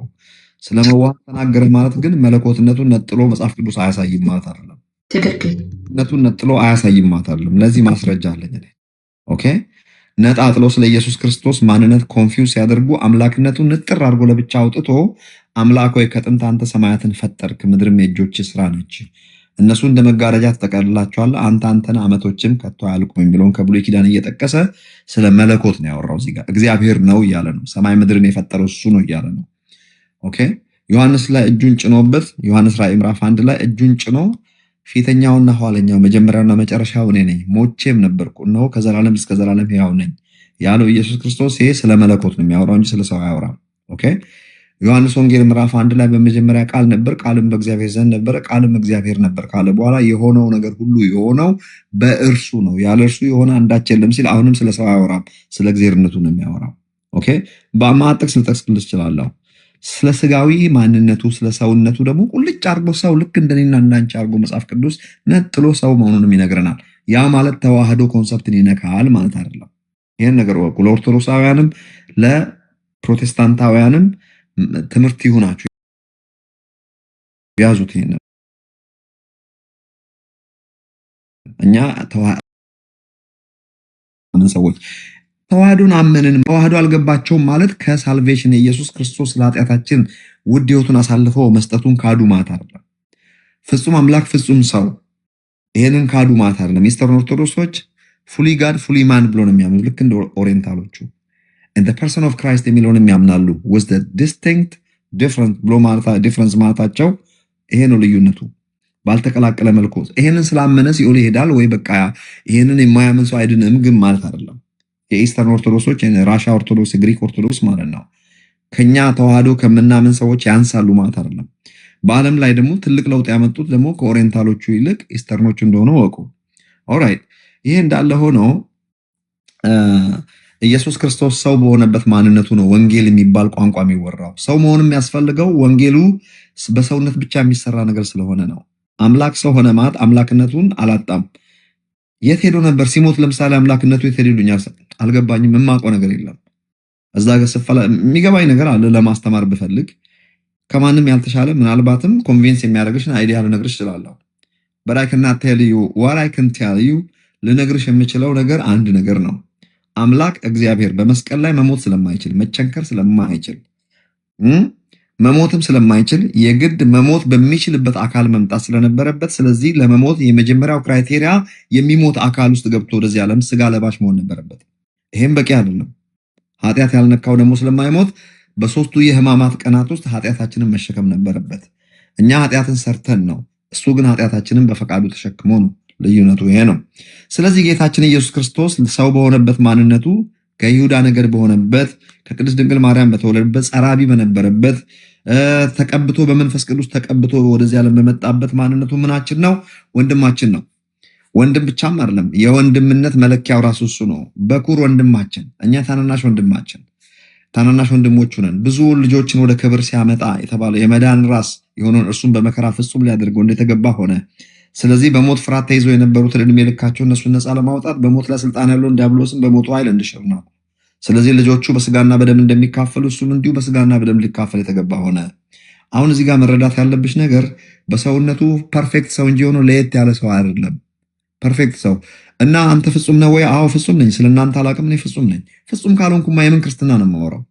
ስለመዋሃድ ተናገረ ማለት ግን መለኮትነቱን ነጥሎ መጽሐፍ ቅዱስ አያሳይም ማለት አይደለም። ትክክልነቱን ነጥሎ አያሳይም ማለት አይደለም። ለዚህ ማስረጃ አለኝ እኔ። ኦኬ ነጣጥሎ ስለ ኢየሱስ ክርስቶስ ማንነት ኮንፊውዝ ሲያደርጉ አምላክነቱን ንጥር አድርጎ ለብቻ አውጥቶ አምላክ ሆይ ከጥንት አንተ ሰማያትን ፈጠርክ፣ ምድርም የእጆች ስራ ነች፣ እነሱ እንደ መጋረጃ ትጠቀልላቸዋለህ፣ አንተን ዓመቶችም ከቶ አያልቁም የሚለውን ከብሉይ ኪዳን እየጠቀሰ ስለ መለኮት ነው ያወራው። እዚህ ጋር እግዚአብሔር ነው እያለ ነው። ሰማይ ምድርን የፈጠረው እሱ ነው እያለ ነው። ኦኬ ዮሐንስ ላይ እጁን ጭኖበት፣ ዮሐንስ ራዕይ ምዕራፍ 1 ላይ እጁን ጭኖ ፊተኛውና ኋለኛው መጀመሪያውና መጨረሻው እኔ ነኝ፣ ሞቼም ነበርኩ፣ እነሆ ከዘላለም እስከ ዘላለም ሕያው ነኝ ያለው ኢየሱስ ክርስቶስ ይሄ ስለ መለኮት ነው የሚያወራው እንጂ ስለ ሰው አያወራም። ኦኬ ዮሐንስ ወንጌል ምዕራፍ 1 ላይ በመጀመሪያ ቃል ነበር፣ ቃልም በእግዚአብሔር ዘንድ ነበረ፣ ቃልም እግዚአብሔር ነበር ካለ በኋላ የሆነው ነገር ሁሉ የሆነው በእርሱ ነው፣ ያለ እርሱ የሆነ አንዳች የለም ሲል አሁንም ስለ ሰው አያወራም፣ ስለ እግዚአብሔርነቱ ነው የሚያወራው። ኦኬ በማጥቅስ ልጠቅስልህ እችላለሁ። ስለ ስጋዊ ማንነቱ ስለ ሰውነቱ ደግሞ ቁልጭ አርጎ ሰው ልክ እንደኔና እንዳንቺ አርጎ መጽሐፍ ቅዱስ ነጥሎ ሰው መሆኑንም ይነግረናል። ያ ማለት ተዋህዶ ኮንሰፕትን ይነካል ማለት አይደለም። ይህን ነገር ወቁ። ለኦርቶዶክሳውያንም ለፕሮቴስታንታውያንም ትምህርት ይሁናችሁ፣ ያዙት። ይሄን እኛ ሰዎች ተዋህዶን አመንን ተዋህዶ አልገባቸውም ማለት ከሳልቬሽን ኢየሱስ ክርስቶስ ለኃጢአታችን ውድ ሕይወቱን አሳልፎ መስጠቱን ካዱ ማለት አይደለም። ፍጹም አምላክ ፍጹም ሰው ይሄንን ካዱ ማለት አይደለም። ኢስተርን ኦርቶዶክሶች ፉሊ ጋድ ፉሊ ማን ብሎ ነው የሚያምኑት ልክ እንደ ኦሪየንታሎቹ and the person of Christ የሚለውን የሚያምናሉ with the distinct different ብሎ ማለት ዲፈረንስ ማለታቸው ይሄ ነው ልዩነቱ ባልተቀላቀለ መልኩ ይሄንን ስላመነ ሲኦል ይሄዳል ወይ በቃ ይሄንን የማያምን ሰው አይድንም ግን ማለት አይደለም። የኢስተርን ኦርቶዶክሶች ራሻ ኦርቶዶክስ ግሪክ ኦርቶዶክስ ማለት ነው ከኛ ተዋህዶ ከምናምን ሰዎች ያንሳሉ ማለት አይደለም። በዓለም ላይ ደግሞ ትልቅ ለውጥ ያመጡት ደግሞ ከኦሪየንታሎቹ ይልቅ ኢስተርኖቹ እንደሆነ ወቁ። ኦልራይት ይሄ እንዳለ ሆኖ ኢየሱስ ክርስቶስ ሰው በሆነበት ማንነቱ ነው ወንጌል የሚባል ቋንቋ የሚወራው። ሰው መሆንም የሚያስፈልገው ወንጌሉ በሰውነት ብቻ የሚሰራ ነገር ስለሆነ ነው። አምላክ ሰው ሆነ ማለት አምላክነቱን አላጣም። የት ሄዶ ነበር ሲሞት? ለምሳሌ አምላክነቱ የት ሄዱኛል? አልገባኝም። የማውቀው ነገር የለም። እዛ ጋር ስፈላ የሚገባኝ ነገር አለ ለማስተማር ብፈልግ ከማንም ያልተሻለ ምናልባትም ኮንቪንስ የሚያደርግሽን አይዲያ ልነግርሽ እችላለሁ። but I cannot tell you what I can tell you ልነግርሽ የምችለው ነገር አንድ ነገር ነው። አምላክ እግዚአብሔር በመስቀል ላይ መሞት ስለማይችል መቸንከር ስለማይችል መሞትም ስለማይችል የግድ መሞት በሚችልበት አካል መምጣት ስለነበረበት ስለዚህ ለመሞት የመጀመሪያው ክራይቴሪያ የሚሞት አካል ውስጥ ገብቶ ወደዚህ ዓለም ስጋ ለባሽ መሆን ነበረበት። ይሄም በቂ አይደለም። ኃጢአት ያልነካው ደግሞ ስለማይሞት በሶስቱ የሕማማት ቀናት ውስጥ ኃጢአታችንን መሸከም ነበረበት። እኛ ኃጢአትን ሰርተን ነው፣ እሱ ግን ኃጢአታችንን በፈቃዱ ተሸክሞ ነው። ልዩነቱ ይሄ ነው። ስለዚህ ጌታችን ኢየሱስ ክርስቶስ ሰው በሆነበት ማንነቱ ከይሁዳ ነገድ በሆነበት ከቅድስት ድንግል ማርያም በተወለደበት ጸራቢ በነበረበት ተቀብቶ በመንፈስ ቅዱስ ተቀብቶ ወደዚህ ዓለም በመጣበት ማንነቱ ምናችን ነው? ወንድማችን ነው። ወንድም ብቻም አይደለም፣ የወንድምነት መለኪያው ራሱ እሱ ነው። በኩር ወንድማችን፣ እኛ ታናናሽ ወንድማችን ታናናሽ ወንድሞቹ ነን። ብዙ ልጆችን ወደ ክብር ሲያመጣ የተባለው የመዳን ራስ የሆነውን እርሱን በመከራ ፍጹም ሊያደርገው እንደተገባ ሆነ። ስለዚህ በሞት ፍርሃት ተይዘው የነበሩትን ዕድሜ ልካቸው እነሱን ነፃ ለማውጣት በሞት ላይ ስልጣን ያለውን ዲያብሎስን በሞቱ ኃይል እንዲሽር ነው። ስለዚህ ልጆቹ በስጋና በደም እንደሚካፈሉ እሱም እንዲሁ በስጋና በደም ሊካፈል የተገባ ሆነ። አሁን እዚህ ጋር መረዳት ያለብሽ ነገር በሰውነቱ ፐርፌክት ሰው እንጂ ሆኖ ለየት ያለ ሰው አይደለም። ፐርፌክት ሰው እና አንተ ፍጹም ነህ ወይ? አዎ ፍጹም ነኝ። ስለናንተ አላቅም፣ እኔ ፍጹም ነኝ። ፍጹም ካልሆንኩማ የምን ክርስትና ነው የማወራው?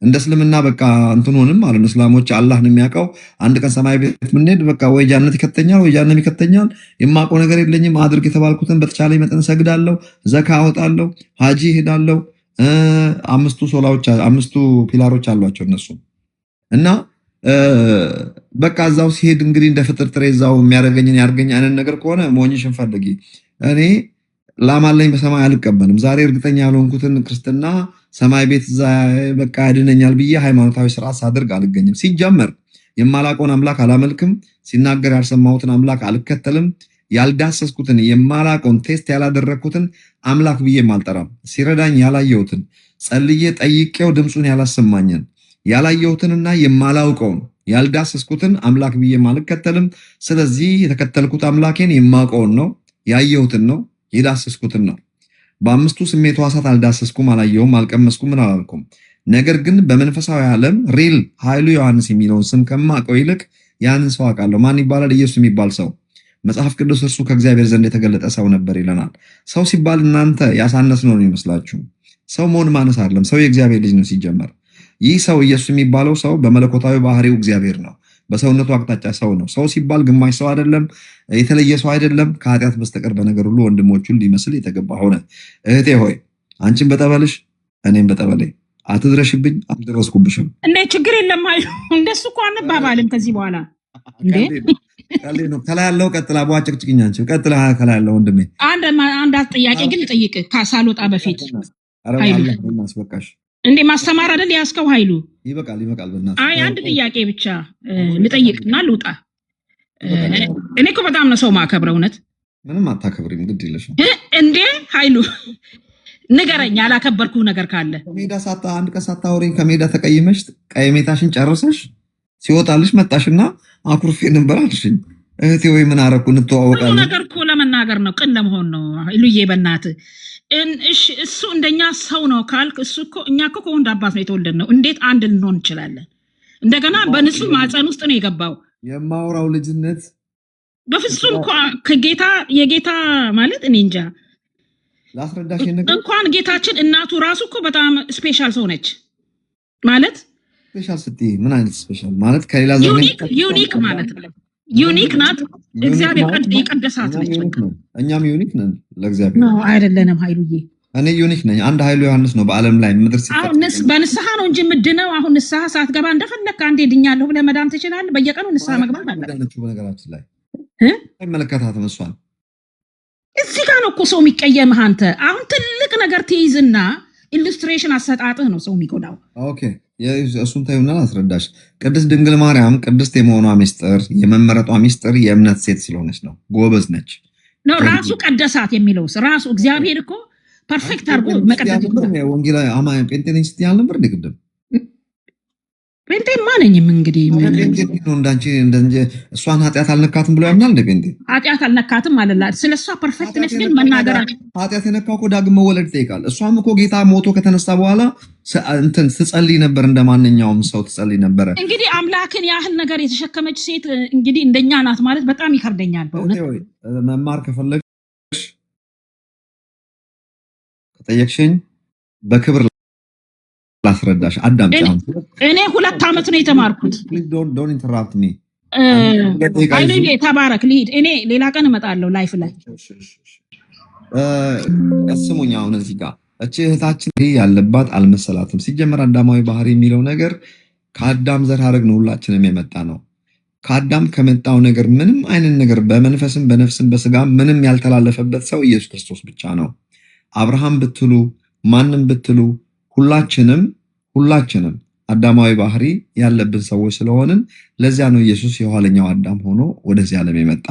እንደ እስልምና በቃ እንትን ሆንም ማለት እስላሞች አላህን የሚያውቀው አንድ ቀን ሰማይ ቤት ምንሄድ በቃ ወይ ጃነት ይከተኛል ወይ ጀሃነም ይከተኛል። የማውቀው ነገር የለኝም። አድርግ የተባልኩትን በተቻለ መጠን ሰግዳለሁ፣ ዘካ አወጣለሁ፣ ሀጂ ሄዳለሁ። አምስቱ ፒላሮች አሏቸው እነሱ እና በቃ እዛው ሲሄድ እንግዲህ እንደ ፍጥር ጥሬ እዛው የሚያደርገኝን ያርገኝ አይነት ነገር ከሆነ ሞኝሽን ፈልጊ። እኔ ላማለኝ በሰማይ አልቀበልም። ዛሬ እርግጠኛ ያልሆንኩትን ክርስትና ሰማይ ቤት እዛ በቃ ያድነኛል ብዬ ሃይማኖታዊ ስርዓት ሳደርግ አልገኝም። ሲጀመር የማላውቀውን አምላክ አላመልክም። ሲናገር ያልሰማሁትን አምላክ አልከተልም። ያልዳሰስኩትን የማላውቀውን ቴስት ያላደረግኩትን አምላክ ብዬ አልጠራም። ሲረዳኝ ያላየሁትን ጸልዬ ጠይቄው ድምፁን ያላሰማኝን ያላየሁትንና የማላውቀውን ያልዳሰስኩትን አምላክ ብዬ አልከተልም። ስለዚህ የተከተልኩት አምላኬን የማውቀውን ነው፣ ያየሁትን ነው፣ የዳሰስኩትን ነው። በአምስቱ ስሜት ሕዋሳት አልዳሰስኩም፣ አላየሁም፣ አልቀመስኩም፣ አላልኩም። ነገር ግን በመንፈሳዊ ዓለም ሪል ኃይሉ ዮሐንስ የሚለውን ስም ከማውቀው ይልቅ ያንን ሰው አውቃለሁ። ማን ይባላል? ኢየሱስ የሚባል ሰው። መጽሐፍ ቅዱስ እርሱ ከእግዚአብሔር ዘንድ የተገለጠ ሰው ነበር ይለናል። ሰው ሲባል እናንተ ያሳነስ ነው ይመስላችሁ? ሰው መሆን ማነስ አይደለም። ሰው የእግዚአብሔር ልጅ ነው ሲጀመር። ይህ ሰው ኢየሱስ የሚባለው ሰው በመለኮታዊ ባህሪው እግዚአብሔር ነው፣ በሰውነቱ አቅጣጫ ሰው ነው። ሰው ሲባል ግማሽ ሰው አይደለም፣ የተለየ ሰው አይደለም። ከኃጢአት በስተቀር በነገር ሁሉ ወንድሞቹን ሊመስል የተገባ ሆነ። እህቴ ሆይ አንቺን በጠበልሽ እኔም በጠበሌ አትድረሽብኝ፣ አልደረስኩብሽም። እንዴ ችግር የለም አዩ። እንደሱ እኮ አንባባልም ከዚህ በኋላ እንዴ ነው። ከላይ ያለው ቀጥላ በዋጭቅጭቅኛ አንቺ ቀጥላ ከላይ ያለው ወንድሜ አንድ ጥያቄ ግን ልጠይቅህ ሳልወጣ በፊት በቃሽ። እንዴ ማስተማር አይደል ያስከው ኃይሉ? ይበቃል በእናትህ። አይ አንድ ጥያቄ ብቻ ልጠይቅና ልውጣ። እኔ እኮ በጣም ነው ሰው ማከብረው። እውነት ምንም አታከብሪም፣ ግድ የለሽም እንዴ ኃይሉ ንገረኝ፣ ያላከበርኩ ነገር ካለ። ከሜዳ አንድ ቀን ሳታወሪኝ ከሜዳ ተቀይመሽ ቀይሜታሽን ጨርሰሽ ሲወጣልሽ መጣሽና አኩርፌ ነበር አልሽኝ። እህቴ ወይ ምን አረኩ? እንተዋወቃለን። ነገር እኮ ለመናገር ነው፣ ቅን ለመሆን ነው። ኃይሉዬ በእናትህ እሱ እንደኛ ሰው ነው ካልክ እሱ እኮ እኛ እኮ ከወንድ አባት ነው የተወለድነው። እንዴት አንድ ልንሆን እንችላለን? እንደገና በንጹህ ማፀን ውስጥ ነው የገባው። የማውራው ልጅነት በፍጹም ከጌታ የጌታ ማለት እኔ እንጃ ላስረዳሽ ነገር እንኳን ጌታችን እናቱ ራሱ እኮ በጣም ስፔሻል ሰው ነች ማለት ስፔሻል ስትይ ምን አይነት ስፔሻል ማለት ከሌላ ዘር ዩኒክ ማለት ነው። ዩኒክ ናት። እግዚአብሔር የቀደሳት ነች። እኛም ዩኒክ ነን ለእግዚአብሔር አይደለንም ኃይሉዬ? እኔ ዩኒክ ነኝ። አንድ ኃይሉ ዮሐንስ ነው በዓለም ላይ ምድር ሲፈጠር በንስሐ ነው እንጂ የምድነው። አሁን ንስሐ ሳትገባ እንደፈለግህ አንዴ ድኛለሁ ብለህ መዳን ትችላለህ። በየቀኑ ንስሐ መግባት አለብህ። በነገራችን ላይ አይመለከታትም እሷን። እዚህ ጋር ነው እኮ ሰው የሚቀየምህ አንተ። አሁን ትልቅ ነገር ትይዝና ኢሉስትሬሽን አሰጣጥህ ነው ሰው የሚጎዳው። ኦኬ እሱን ታዩና አስረዳሽ። ቅድስት ድንግል ማርያም ቅድስት የመሆኗ ሚስጥር የመመረጧ ሚስጥር የእምነት ሴት ስለሆነች ነው። ጎበዝ ነች ነው ራሱ ቀደሳት የሚለውስ ራሱ እግዚአብሔር እኮ ፐርፌክት አድርጎ መቀደስ ወንጌላዊ አማኝ ጴንጤ ነኝ ስትይ አልነበር እንደ ቅድም? ጴንጤ ማነኝም እንግዲህ እንዳንቺ እሷን ኃጢአት አልነካትም ብሎ ያምናል። እንደ ጴንጤ ኃጢአት አልነካትም አለላት። ስለ እሷ ፐርፌክትነስ ግን መናገር ኃጢአት የነካው እኮ ዳግም መወለድ ይጠይቃል። እሷም እኮ ጌታ ሞቶ ከተነሳ በኋላ እንትን ትጸልይ ነበር፣ እንደ ማንኛውም ሰው ትጸልይ ነበረ። እንግዲህ አምላክን ያህል ነገር የተሸከመች ሴት እንግዲህ እንደኛ ናት ማለት በጣም ይከብደኛል በእውነት። መማር ከፈለግሽ ከጠየቅሽኝ በክብር ላስረዳሽ። አዳምጪ። እኔ 2 ዓመት ነው የተማርኩት። ዶንት ኢንተራፕት ሚ። አይኔ ተባረክ። ልሂድ። እኔ ሌላ ቀን እመጣለሁ ላይፍ ላይ። ስሙኝ፣ አሁን እዚህ ጋር እቺ እህታችን ያለባት አልመሰላትም። ሲጀመር አዳማዊ ባህሪ የሚለው ነገር ከአዳም ዘር ሐረግ ነው ሁላችንም የመጣ ነው። ከአዳም ከመጣው ነገር ምንም አይነት ነገር በመንፈስም በነፍስም በስጋም ምንም ያልተላለፈበት ሰው ኢየሱስ ክርስቶስ ብቻ ነው። አብርሃም ብትሉ ማንም ብትሉ ሁላችንም አዳማዊ ባህሪ ያለብን ሰዎች ስለሆንን ለዚያ ነው ኢየሱስ የኋለኛው አዳም ሆኖ ወደዚህ ዓለም የመጣ።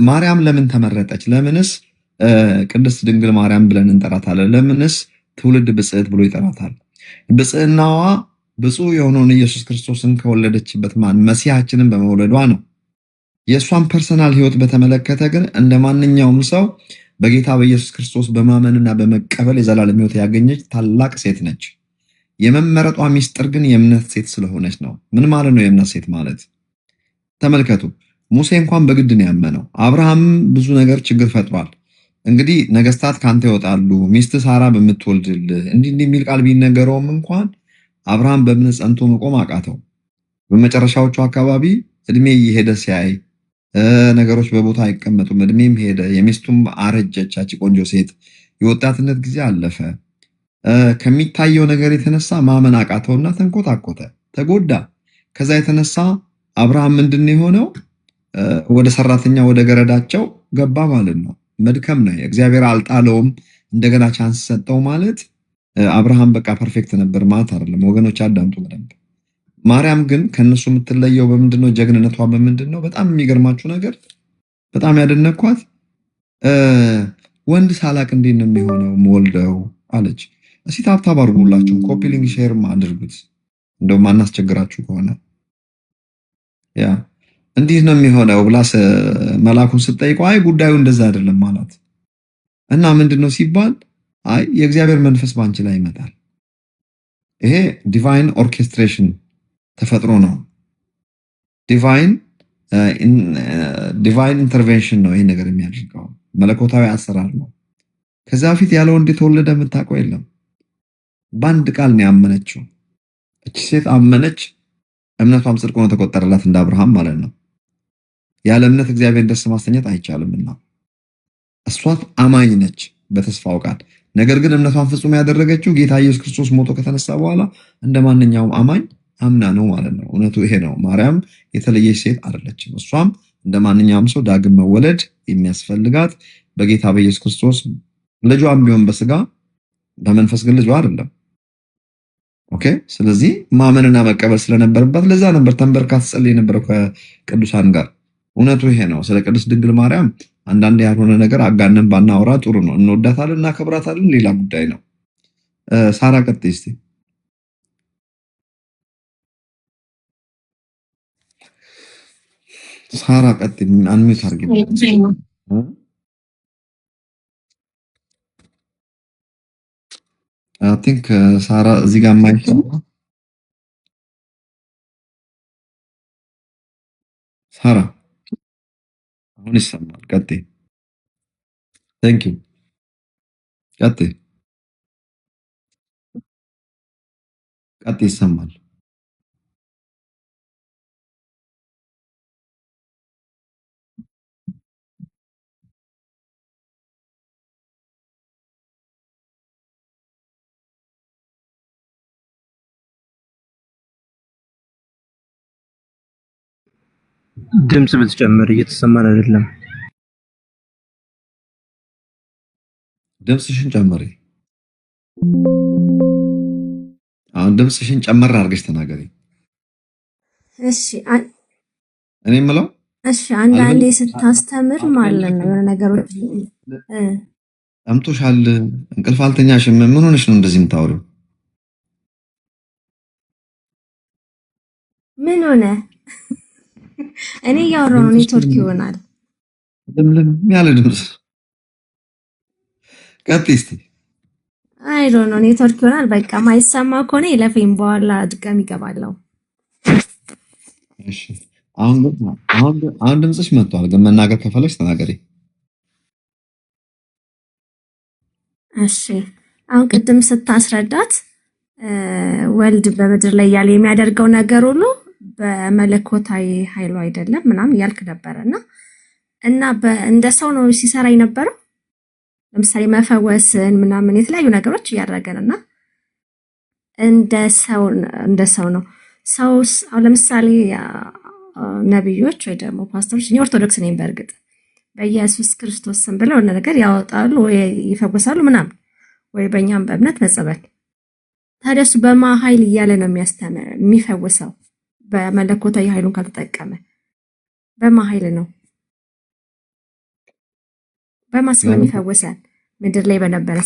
ማርያም ለምን ተመረጠች? ለምንስ ቅድስት ድንግል ማርያም ብለን እንጠራታለን? ለምንስ ትውልድ ብጽዕት ብሎ ይጠራታል? ብጽዕናዋ ብፁዕ የሆነውን ኢየሱስ ክርስቶስን ከወለደችበት መሲሐችንን በመውለዷ ነው። የእሷን ፐርሰናል ህይወት በተመለከተ ግን እንደ ማንኛውም ሰው በጌታ በኢየሱስ ክርስቶስ በማመንና በመቀበል የዘላለም ህይወት ያገኘች ታላቅ ሴት ነች። የመመረጧ ሚስጥር ግን የእምነት ሴት ስለሆነች ነው። ምን ማለት ነው የእምነት ሴት ማለት? ተመልከቱ፣ ሙሴ እንኳን በግድ ነው ያመነው። አብርሃም ብዙ ነገር ችግር ፈጥሯል። እንግዲህ ነገስታት ካንተ ይወጣሉ፣ ሚስት ሳራ በምትወልድልህ እንዲህ የሚል ቃል ቢነገረውም እንኳን አብርሃም በእምነት ጸንቶ መቆም አቃተው። በመጨረሻዎቹ አካባቢ እድሜ እየሄደ ሲያይ ነገሮች በቦታ አይቀመጡም። እድሜም ሄደ፣ የሚስቱም አረጀች። ያቺ ቆንጆ ሴት የወጣትነት ጊዜ አለፈ። ከሚታየው ነገር የተነሳ ማመን አቃተውና ተንኮታኮተ፣ ተጎዳ። ከዛ የተነሳ አብርሃም ምንድን ነው የሆነው? ወደ ሰራተኛ ወደ ገረዳቸው ገባ ማለት ነው። መድከም ነው። እግዚአብሔር አልጣለውም፣ እንደገና ቻንስ ሰጠው ማለት አብርሃም በቃ ፐርፌክት ነበር ማለት አይደለም። ወገኖች አዳምጡ በደንብ። ማርያም ግን ከነሱ የምትለየው በምንድነው? ጀግንነቷ በምንድነው? በጣም የሚገርማችሁ ነገር በጣም ያደነኳት ወንድ ሳላቅ እንዴት ነው የሚሆነው ወልደው አለች። እስቲ ታብታብ አድርጉላችሁ፣ ኮፒ ሊንክ ሼር አድርጉት። እንደው ማናስቸግራችሁ ከሆነ ያ እንዲህ ነው የሚሆነው ብላ መላኩን ስትጠይቀው አይ ጉዳዩ እንደዛ አይደለም ማለት እና ምንድነው ሲባል አይ የእግዚአብሔር መንፈስ ባንቺ ላይ ይመጣል። ይሄ ዲቫይን ኦርኬስትሬሽን ተፈጥሮ ነው። ዲቫይን ኢንተርቬንሽን ነው ይሄ ነገር የሚያደርገው፣ መለኮታዊ አሰራር ነው። ከዛ በፊት ያለ ወንድ የተወለደ የምታውቀው የለም። በአንድ ቃል ነው ያመነችው። እቺ ሴት አመነች፣ እምነቷም ጽድቅ ሆኖ ተቆጠረላት፣ እንደ አብርሃም ማለት ነው። ያለ እምነት እግዚአብሔርን ደስ ማሰኘት አይቻልምና እሷ አማኝ ነች በተስፋው ቃል። ነገር ግን እምነቷን ፍጹም ያደረገችው ጌታ ኢየሱስ ክርስቶስ ሞቶ ከተነሳ በኋላ እንደ ማንኛውም አማኝ አምና ነው ማለት ነው። እውነቱ ይሄ ነው። ማርያም የተለየች ሴት አይደለችም። እሷም እንደ ማንኛውም ሰው ዳግም መወለድ የሚያስፈልጋት በጌታ በኢየሱስ ክርስቶስ ልጇም ቢሆን በስጋ በመንፈስ ግን ልጇ አይደለም። ኦኬ። ስለዚህ ማመንና መቀበል ስለነበረባት ለዛ ነበር ተንበርካ ትጸልይ የነበረው ከቅዱሳን ጋር። እውነቱ ይሄ ነው። ስለ ቅድስት ድንግል ማርያም አንዳንድ ያልሆነ ነገር አጋነን ባናወራ ጥሩ ነው። እንወዳታለን፣ እናከብራታለን፣ ሌላ ጉዳይ ነው። ሳራ ቀጥይ እስቲ። ሳራ ቀጥይ፣ አንሚት አድርጊ። አይ ቲንክ ሳራ እዚህ ጋር የማይሰማ ሳራ አሁን ይሰማል። ቀጥይ። ቴንክ ዩ ቀጥይ ይሰማል። ድምጽ ብትጨምር እየተሰማን አይደለም። ድምፅሽን ጨምሪ። አሁን ድምፅሽን ጨመር አድርገሽ ተናገሪ። እሺ እኔ የምለው አንዳንዴ ስታስተምር ማለት ነው የሆነ ነገሮች ጠምቶሻል፣ እንቅልፍ አልተኛሽም፣ ምን ሆነሽ ነው እንደዚህ የምታወሪው? ምን ሆነ? እኔ እያወራሁ ነው፣ ኔትወርክ ይሆናል። ልምልም ያለ ድምፅ። ቀጥይ እስቲ። አይ ዶንት ኖ ኔትወርክ ይሆናል። በቃ ማይሰማ ከሆነ ይለፈኝ፣ በኋላ ድጋሚ እገባለሁ። እሺ አሁን ድምፅሽ መጥቷል፣ ግን መናገር ከፈለግሽ ተናገሪ። እሺ አሁን ቅድም ስታስረዳት ወልድ በምድር ላይ ያለ የሚያደርገው ነገር ሁሉ በመለኮታዊ ኃይሉ አይደለም ምናምን ያልክ ነበረና እና እንደ ሰው ነው ሲሰራ የነበረው። ለምሳሌ መፈወስን ምናምን የተለያዩ ነገሮች እያደረገንና እንደ ሰው ነው። ሰውስ አሁን ለምሳሌ ነብዮች ወይ ደግሞ ፓስተሮች፣ እኔ ኦርቶዶክስ ነኝ በእርግጥ በኢየሱስ ክርስቶስ ስም ብለው ነገር ያወጣሉ ወይ ይፈወሳሉ ምናምን ወይ በእኛም በእምነት መጸበል። ታዲያ እሱ በማ ኃይል እያለ ነው የሚፈውሰው? በመለኮታዊ ኃይሉን ካልተጠቀመ በማ ኃይል ነው? በማን ስም የሚፈወሰን? ምድር ላይ በነበረ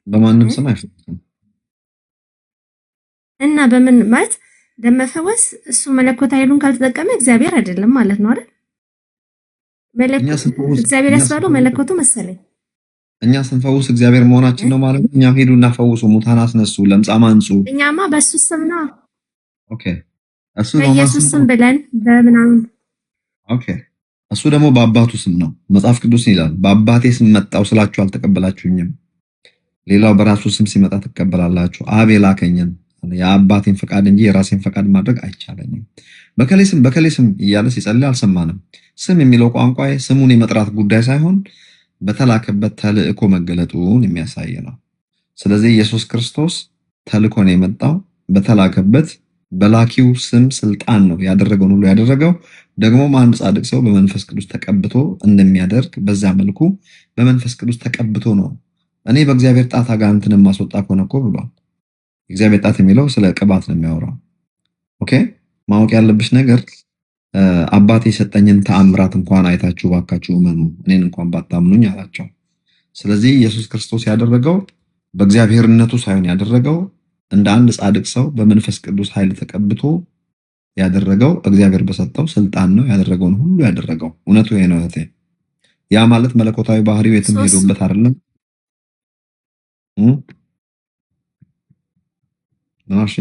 በማንም ስም አይፈወስም። እና በምን ማለት ለመፈወስ እሱ መለኮታዊ ኃይሉን ካልተጠቀመ እግዚአብሔር አይደለም ማለት ነው አይደል? እግዚአብሔር ያስባለው መለኮቱ መሰለኝ። እኛ ስንፈውስ እግዚአብሔር መሆናችን ነው ማለት ነው። እኛም ሄዱና ፈውሱ፣ ሙታን አስነሱ፣ ለምጻም አንጹ። እኛማ በሱ ስም ነው። ኦኬ እሱ ነው በኢየሱስ ስም ብለን በምናምን። ኦኬ እሱ ደግሞ በአባቱ ስም ነው። መጽሐፍ ቅዱስ ይላል በአባቴ ስም መጣው ስላችሁ አልተቀበላችሁኝም፣ ሌላው በራሱ ስም ሲመጣ ትቀበላላችሁ። አብ የላከኝን የአባቴን ፈቃድ እንጂ የራሴን ፈቃድ ማድረግ አይቻለኝም። በከሌ ስም እያለ ሲጸልይ አልሰማንም። ስም የሚለው ቋንቋ ስሙን የመጥራት ጉዳይ ሳይሆን በተላከበት ተልእኮ መገለጡን የሚያሳይ ነው። ስለዚህ ኢየሱስ ክርስቶስ ተልኮ ነው የመጣው በተላከበት በላኪው ስም ስልጣን ነው ያደረገውን ሁሉ ያደረገው። ደግሞ አንድ ጻድቅ ሰው በመንፈስ ቅዱስ ተቀብቶ እንደሚያደርግ በዛ መልኩ በመንፈስ ቅዱስ ተቀብቶ ነው። እኔ በእግዚአብሔር ጣት አጋንንትን ማስወጣ ከሆነ እኮ ብሏል። እግዚአብሔር ጣት የሚለው ስለ ቅባት ነው የሚያወራው። ኦኬ ማወቅ ያለብሽ ነገር አባቴ የሰጠኝን ተአምራት እንኳን አይታችሁ ባካችሁ እመኑ፣ እኔን እንኳን ባታምኑኝ አላቸው። ስለዚህ ኢየሱስ ክርስቶስ ያደረገው በእግዚአብሔርነቱ ሳይሆን ያደረገው እንደ አንድ ጻድቅ ሰው በመንፈስ ቅዱስ ኃይል ተቀብቶ ያደረገው እግዚአብሔር በሰጠው ስልጣን ነው ያደረገውን ሁሉ ያደረገው። እውነቱ ይሄ ነው እህቴ። ያ ማለት መለኮታዊ ባህሪው የትም ሄዶበት አይደለም።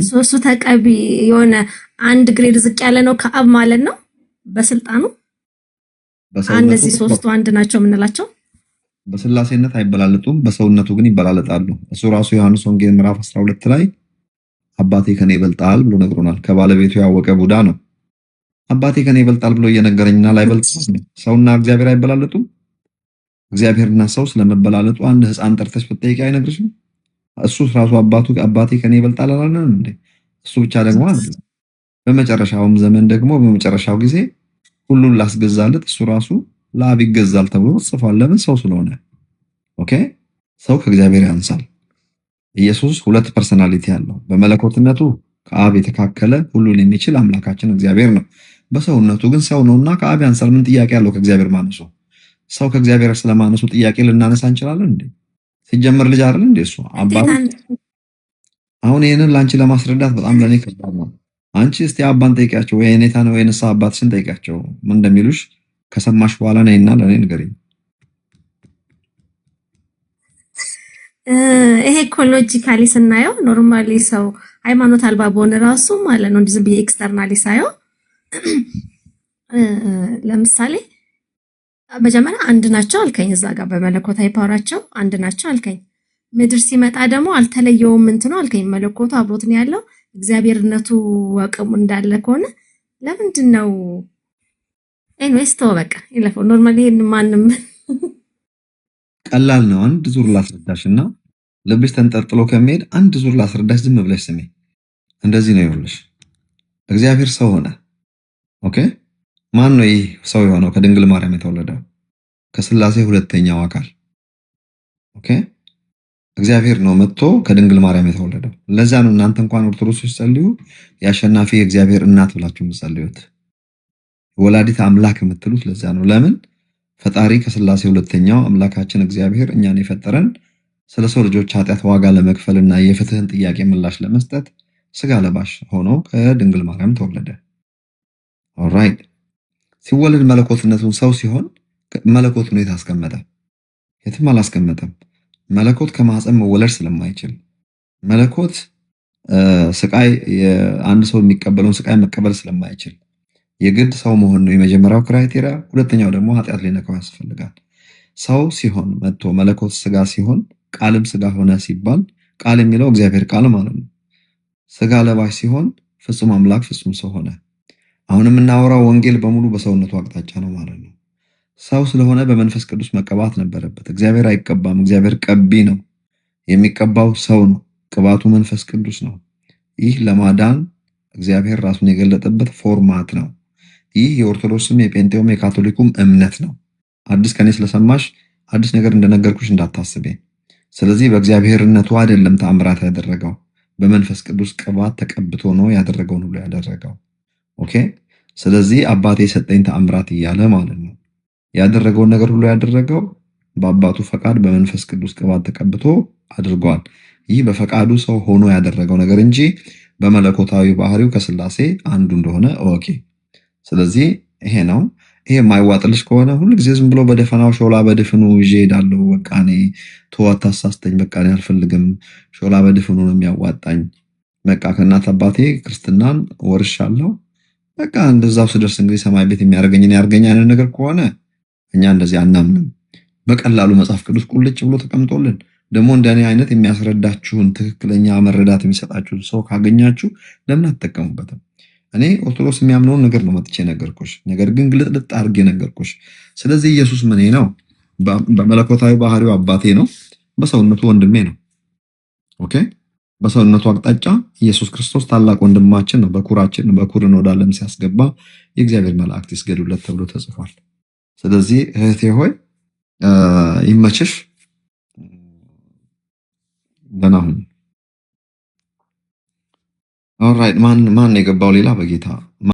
ሶስቱ ተቀቢ የሆነ አንድ ግሬድ ዝቅ ያለ ነው ከአብ ማለት ነው በስልጣኑ። እነዚህ ሶስቱ አንድ ናቸው የምንላቸው በስላሴነት አይበላለጡም፣ በሰውነቱ ግን ይበላለጣሉ። እሱ ራሱ ዮሐንስ ወንጌል ምዕራፍ 12 ላይ አባቴ ከኔ ይበልጣል ብሎ ነግሮናል። ከባለቤቱ ያወቀ ቡዳ ነው። አባቴ ከኔ ይበልጣል ብሎ እየነገረኝና ላይበልጥ ሰውና እግዚአብሔር አይበላለጡም። እግዚአብሔርና ሰው ስለመበላለጡ አንድ ሕፃን ጠርተሽ ብትጠይቂ አይነግርሽም። እሱ ራሱ አባቴ ከኔ ይበልጣል አላለም እንዴ? እሱ ብቻ ደግሞ በመጨረሻውም ዘመን ደግሞ በመጨረሻው ጊዜ ሁሉን ላስገዛለት እሱ ራሱ ለአብ ይገዛል ተብሎ ጽፏል። ለምን? ሰው ስለሆነ። ኦኬ ሰው ከእግዚአብሔር ያንሳል። ኢየሱስ ሁለት ፐርሰናሊቲ ያለው በመለኮትነቱ ከአብ የተካከለ ሁሉን የሚችል አምላካችን እግዚአብሔር ነው። በሰውነቱ ግን ሰው ነውና ከአብ ያንሳል። ምን ጥያቄ ያለው ከእግዚአብሔር ማነሱ? ሰው ከእግዚአብሔር ስለማነሱ ጥያቄ ልናነሳ እንችላለን እንዴ? ሲጀመር ልጅ አይደል እንዴ እሱ አባቱ? አሁን ይሄንን ላንቺ ለማስረዳት በጣም ለኔ ከባድ ነው። አንቺ እስቲ አባን ጠይቂያቸው ወይ እኔታ ነው ወይ ንስሐ አባትሽን ጠይቂያቸው ምን እንደሚሉሽ ከሰማሽ በኋላ ነይና ለኔ ንገሪኝ። ይሄ ኢኮሎጂካሊ ስናየው ኖርማሊ ሰው ሃይማኖት አልባ በሆነ ራሱ ማለት ነው እንዲህ ዝም ብዬ ኤክስተርናሊ ሳየው ለምሳሌ መጀመሪያ አንድ ናቸው አልከኝ፣ እዛ ጋር በመለኮታዊ ፓወራቸው አንድ ናቸው አልከኝ። ምድር ሲመጣ ደግሞ አልተለየውም እንትኑ አልከኝ። መለኮቱ አብሮት ነው ያለው። እግዚአብሔርነቱ አቅሙ እንዳለ ከሆነ ለምንድን ነው ኤኒዌይስ ተው በቃ ይለፈው። ኖርማሊ ይሄን ማንም ቀላል ነው። አንድ ዙር ላስረዳሽና ልብሽ ተንጠልጥሎ ከመሄድ አንድ ዙር ላስረዳሽ። ዝም ብለሽ ስሜ። እንደዚህ ነው ይኸውልሽ፣ እግዚአብሔር ሰው ሆነ። ኦኬ፣ ማን ነው ይህ ሰው የሆነው? ከድንግል ማርያም የተወለደው ከስላሴ ሁለተኛው አካል። ኦኬ፣ እግዚአብሔር ነው መጥቶ ከድንግል ማርያም የተወለደው። ለዛ ነው እናንተ እንኳን ኦርቶዶክሶች ጸልዩ የአሸናፊ እግዚአብሔር እናት ብላችሁ የምትጸልዩት፣ ወላዲት አምላክ የምትሉት ለዛ ነው። ለምን? ፈጣሪ ከስላሴ ሁለተኛው አምላካችን እግዚአብሔር እኛን የፈጠረን ስለ ሰው ልጆች ኃጢአት ዋጋ ለመክፈልና የፍትህን ጥያቄ ምላሽ ለመስጠት ስጋ ለባሽ ሆኖ ከድንግል ማርያም ተወለደ። ኦልራይት። ሲወለድ መለኮትነቱን ሰው ሲሆን መለኮቱን የት አስቀመጠ? የትም አላስቀመጠም። መለኮት ከማህፀን መወለድ ስለማይችል መለኮት ስቃይ አንድ ሰው የሚቀበለውን ስቃይ መቀበል ስለማይችል የግድ ሰው መሆን ነው የመጀመሪያው ክራይቴሪያ። ሁለተኛው ደግሞ ኃጢአት ሊነካው ያስፈልጋል። ሰው ሲሆን መጥቶ መለኮት ስጋ ሲሆን ቃልም ስጋ ሆነ ሲባል ቃል የሚለው እግዚአብሔር ቃል ማለት ነው። ስጋ ለባሽ ሲሆን ፍጹም አምላክ ፍጹም ሰው ሆነ። አሁን የምናወራው ወንጌል በሙሉ በሰውነቱ አቅጣጫ ነው ማለት ነው። ሰው ስለሆነ በመንፈስ ቅዱስ መቀባት ነበረበት። እግዚአብሔር አይቀባም። እግዚአብሔር ቀቢ ነው። የሚቀባው ሰው ነው። ቅባቱ መንፈስ ቅዱስ ነው። ይህ ለማዳን እግዚአብሔር ራሱን የገለጠበት ፎርማት ነው። ይህ የኦርቶዶክስም የጴንጤውም የካቶሊኩም እምነት ነው። አዲስ ከኔ ስለሰማሽ አዲስ ነገር እንደነገርኩሽ እንዳታስቤ። ስለዚህ በእግዚአብሔርነቱ አይደለም ተአምራት ያደረገው፣ በመንፈስ ቅዱስ ቅባት ተቀብቶ ነው ያደረገውን ሁሉ ያደረገው። ኦኬ። ስለዚህ አባቴ የሰጠኝ ተአምራት እያለ ማለት ነው ያደረገውን ነገር ሁሉ ያደረገው በአባቱ ፈቃድ በመንፈስ ቅዱስ ቅባት ተቀብቶ አድርጓል። ይህ በፈቃዱ ሰው ሆኖ ያደረገው ነገር እንጂ በመለኮታዊ ባህሪው ከስላሴ አንዱ እንደሆነ ኦኬ። ስለዚህ ይሄ ነው። ይሄ የማይዋጥልሽ ከሆነ ሁሉ ጊዜ ዝም ብሎ በደፈናው ሾላ በድፍኑ ይዤ ሄዳለሁ። በቃ እኔ ተዋት አሳስተኝ፣ በቃ እኔ አልፈልግም፣ ሾላ በድፍኑ ነው የሚያዋጣኝ። በቃ ከእናት አባቴ ክርስትናን ወርሻለሁ። በቃ እንደዛው ስደርስ እንግዲህ ሰማይ ቤት የሚያደርገኝን ያርገኝ አይነት ነገር ከሆነ እኛ እንደዚህ አናምንም። በቀላሉ መጽሐፍ ቅዱስ ቁልጭ ብሎ ተቀምጦልን ደግሞ እንደኔ አይነት የሚያስረዳችሁን ትክክለኛ መረዳት የሚሰጣችሁን ሰው ካገኛችሁ ለምን አትጠቀሙበትም? እኔ ኦርቶዶክስ የሚያምነውን ነገር ነው መጥቼ ነገርኩሽ። ነገር ግን ግልጥልጥ አድርጌ ነገርኩሽ። ስለዚህ ኢየሱስ ምን ነው? በመለኮታዊ ባህሪው አባቴ ነው፣ በሰውነቱ ወንድሜ ነው። ኦኬ። በሰውነቱ አቅጣጫ ኢየሱስ ክርስቶስ ታላቅ ወንድማችን ነው፣ በኩራችን ነው። በኩርን ወደ ዓለም ሲያስገባ የእግዚአብሔር መላእክት ይስገዱለት ተብሎ ተጽፏል። ስለዚህ እህቴ ሆይ ይመችሽ፣ ደህና ሁኚ። ኦልራይት። ማን የገባው ሌላ በጌታ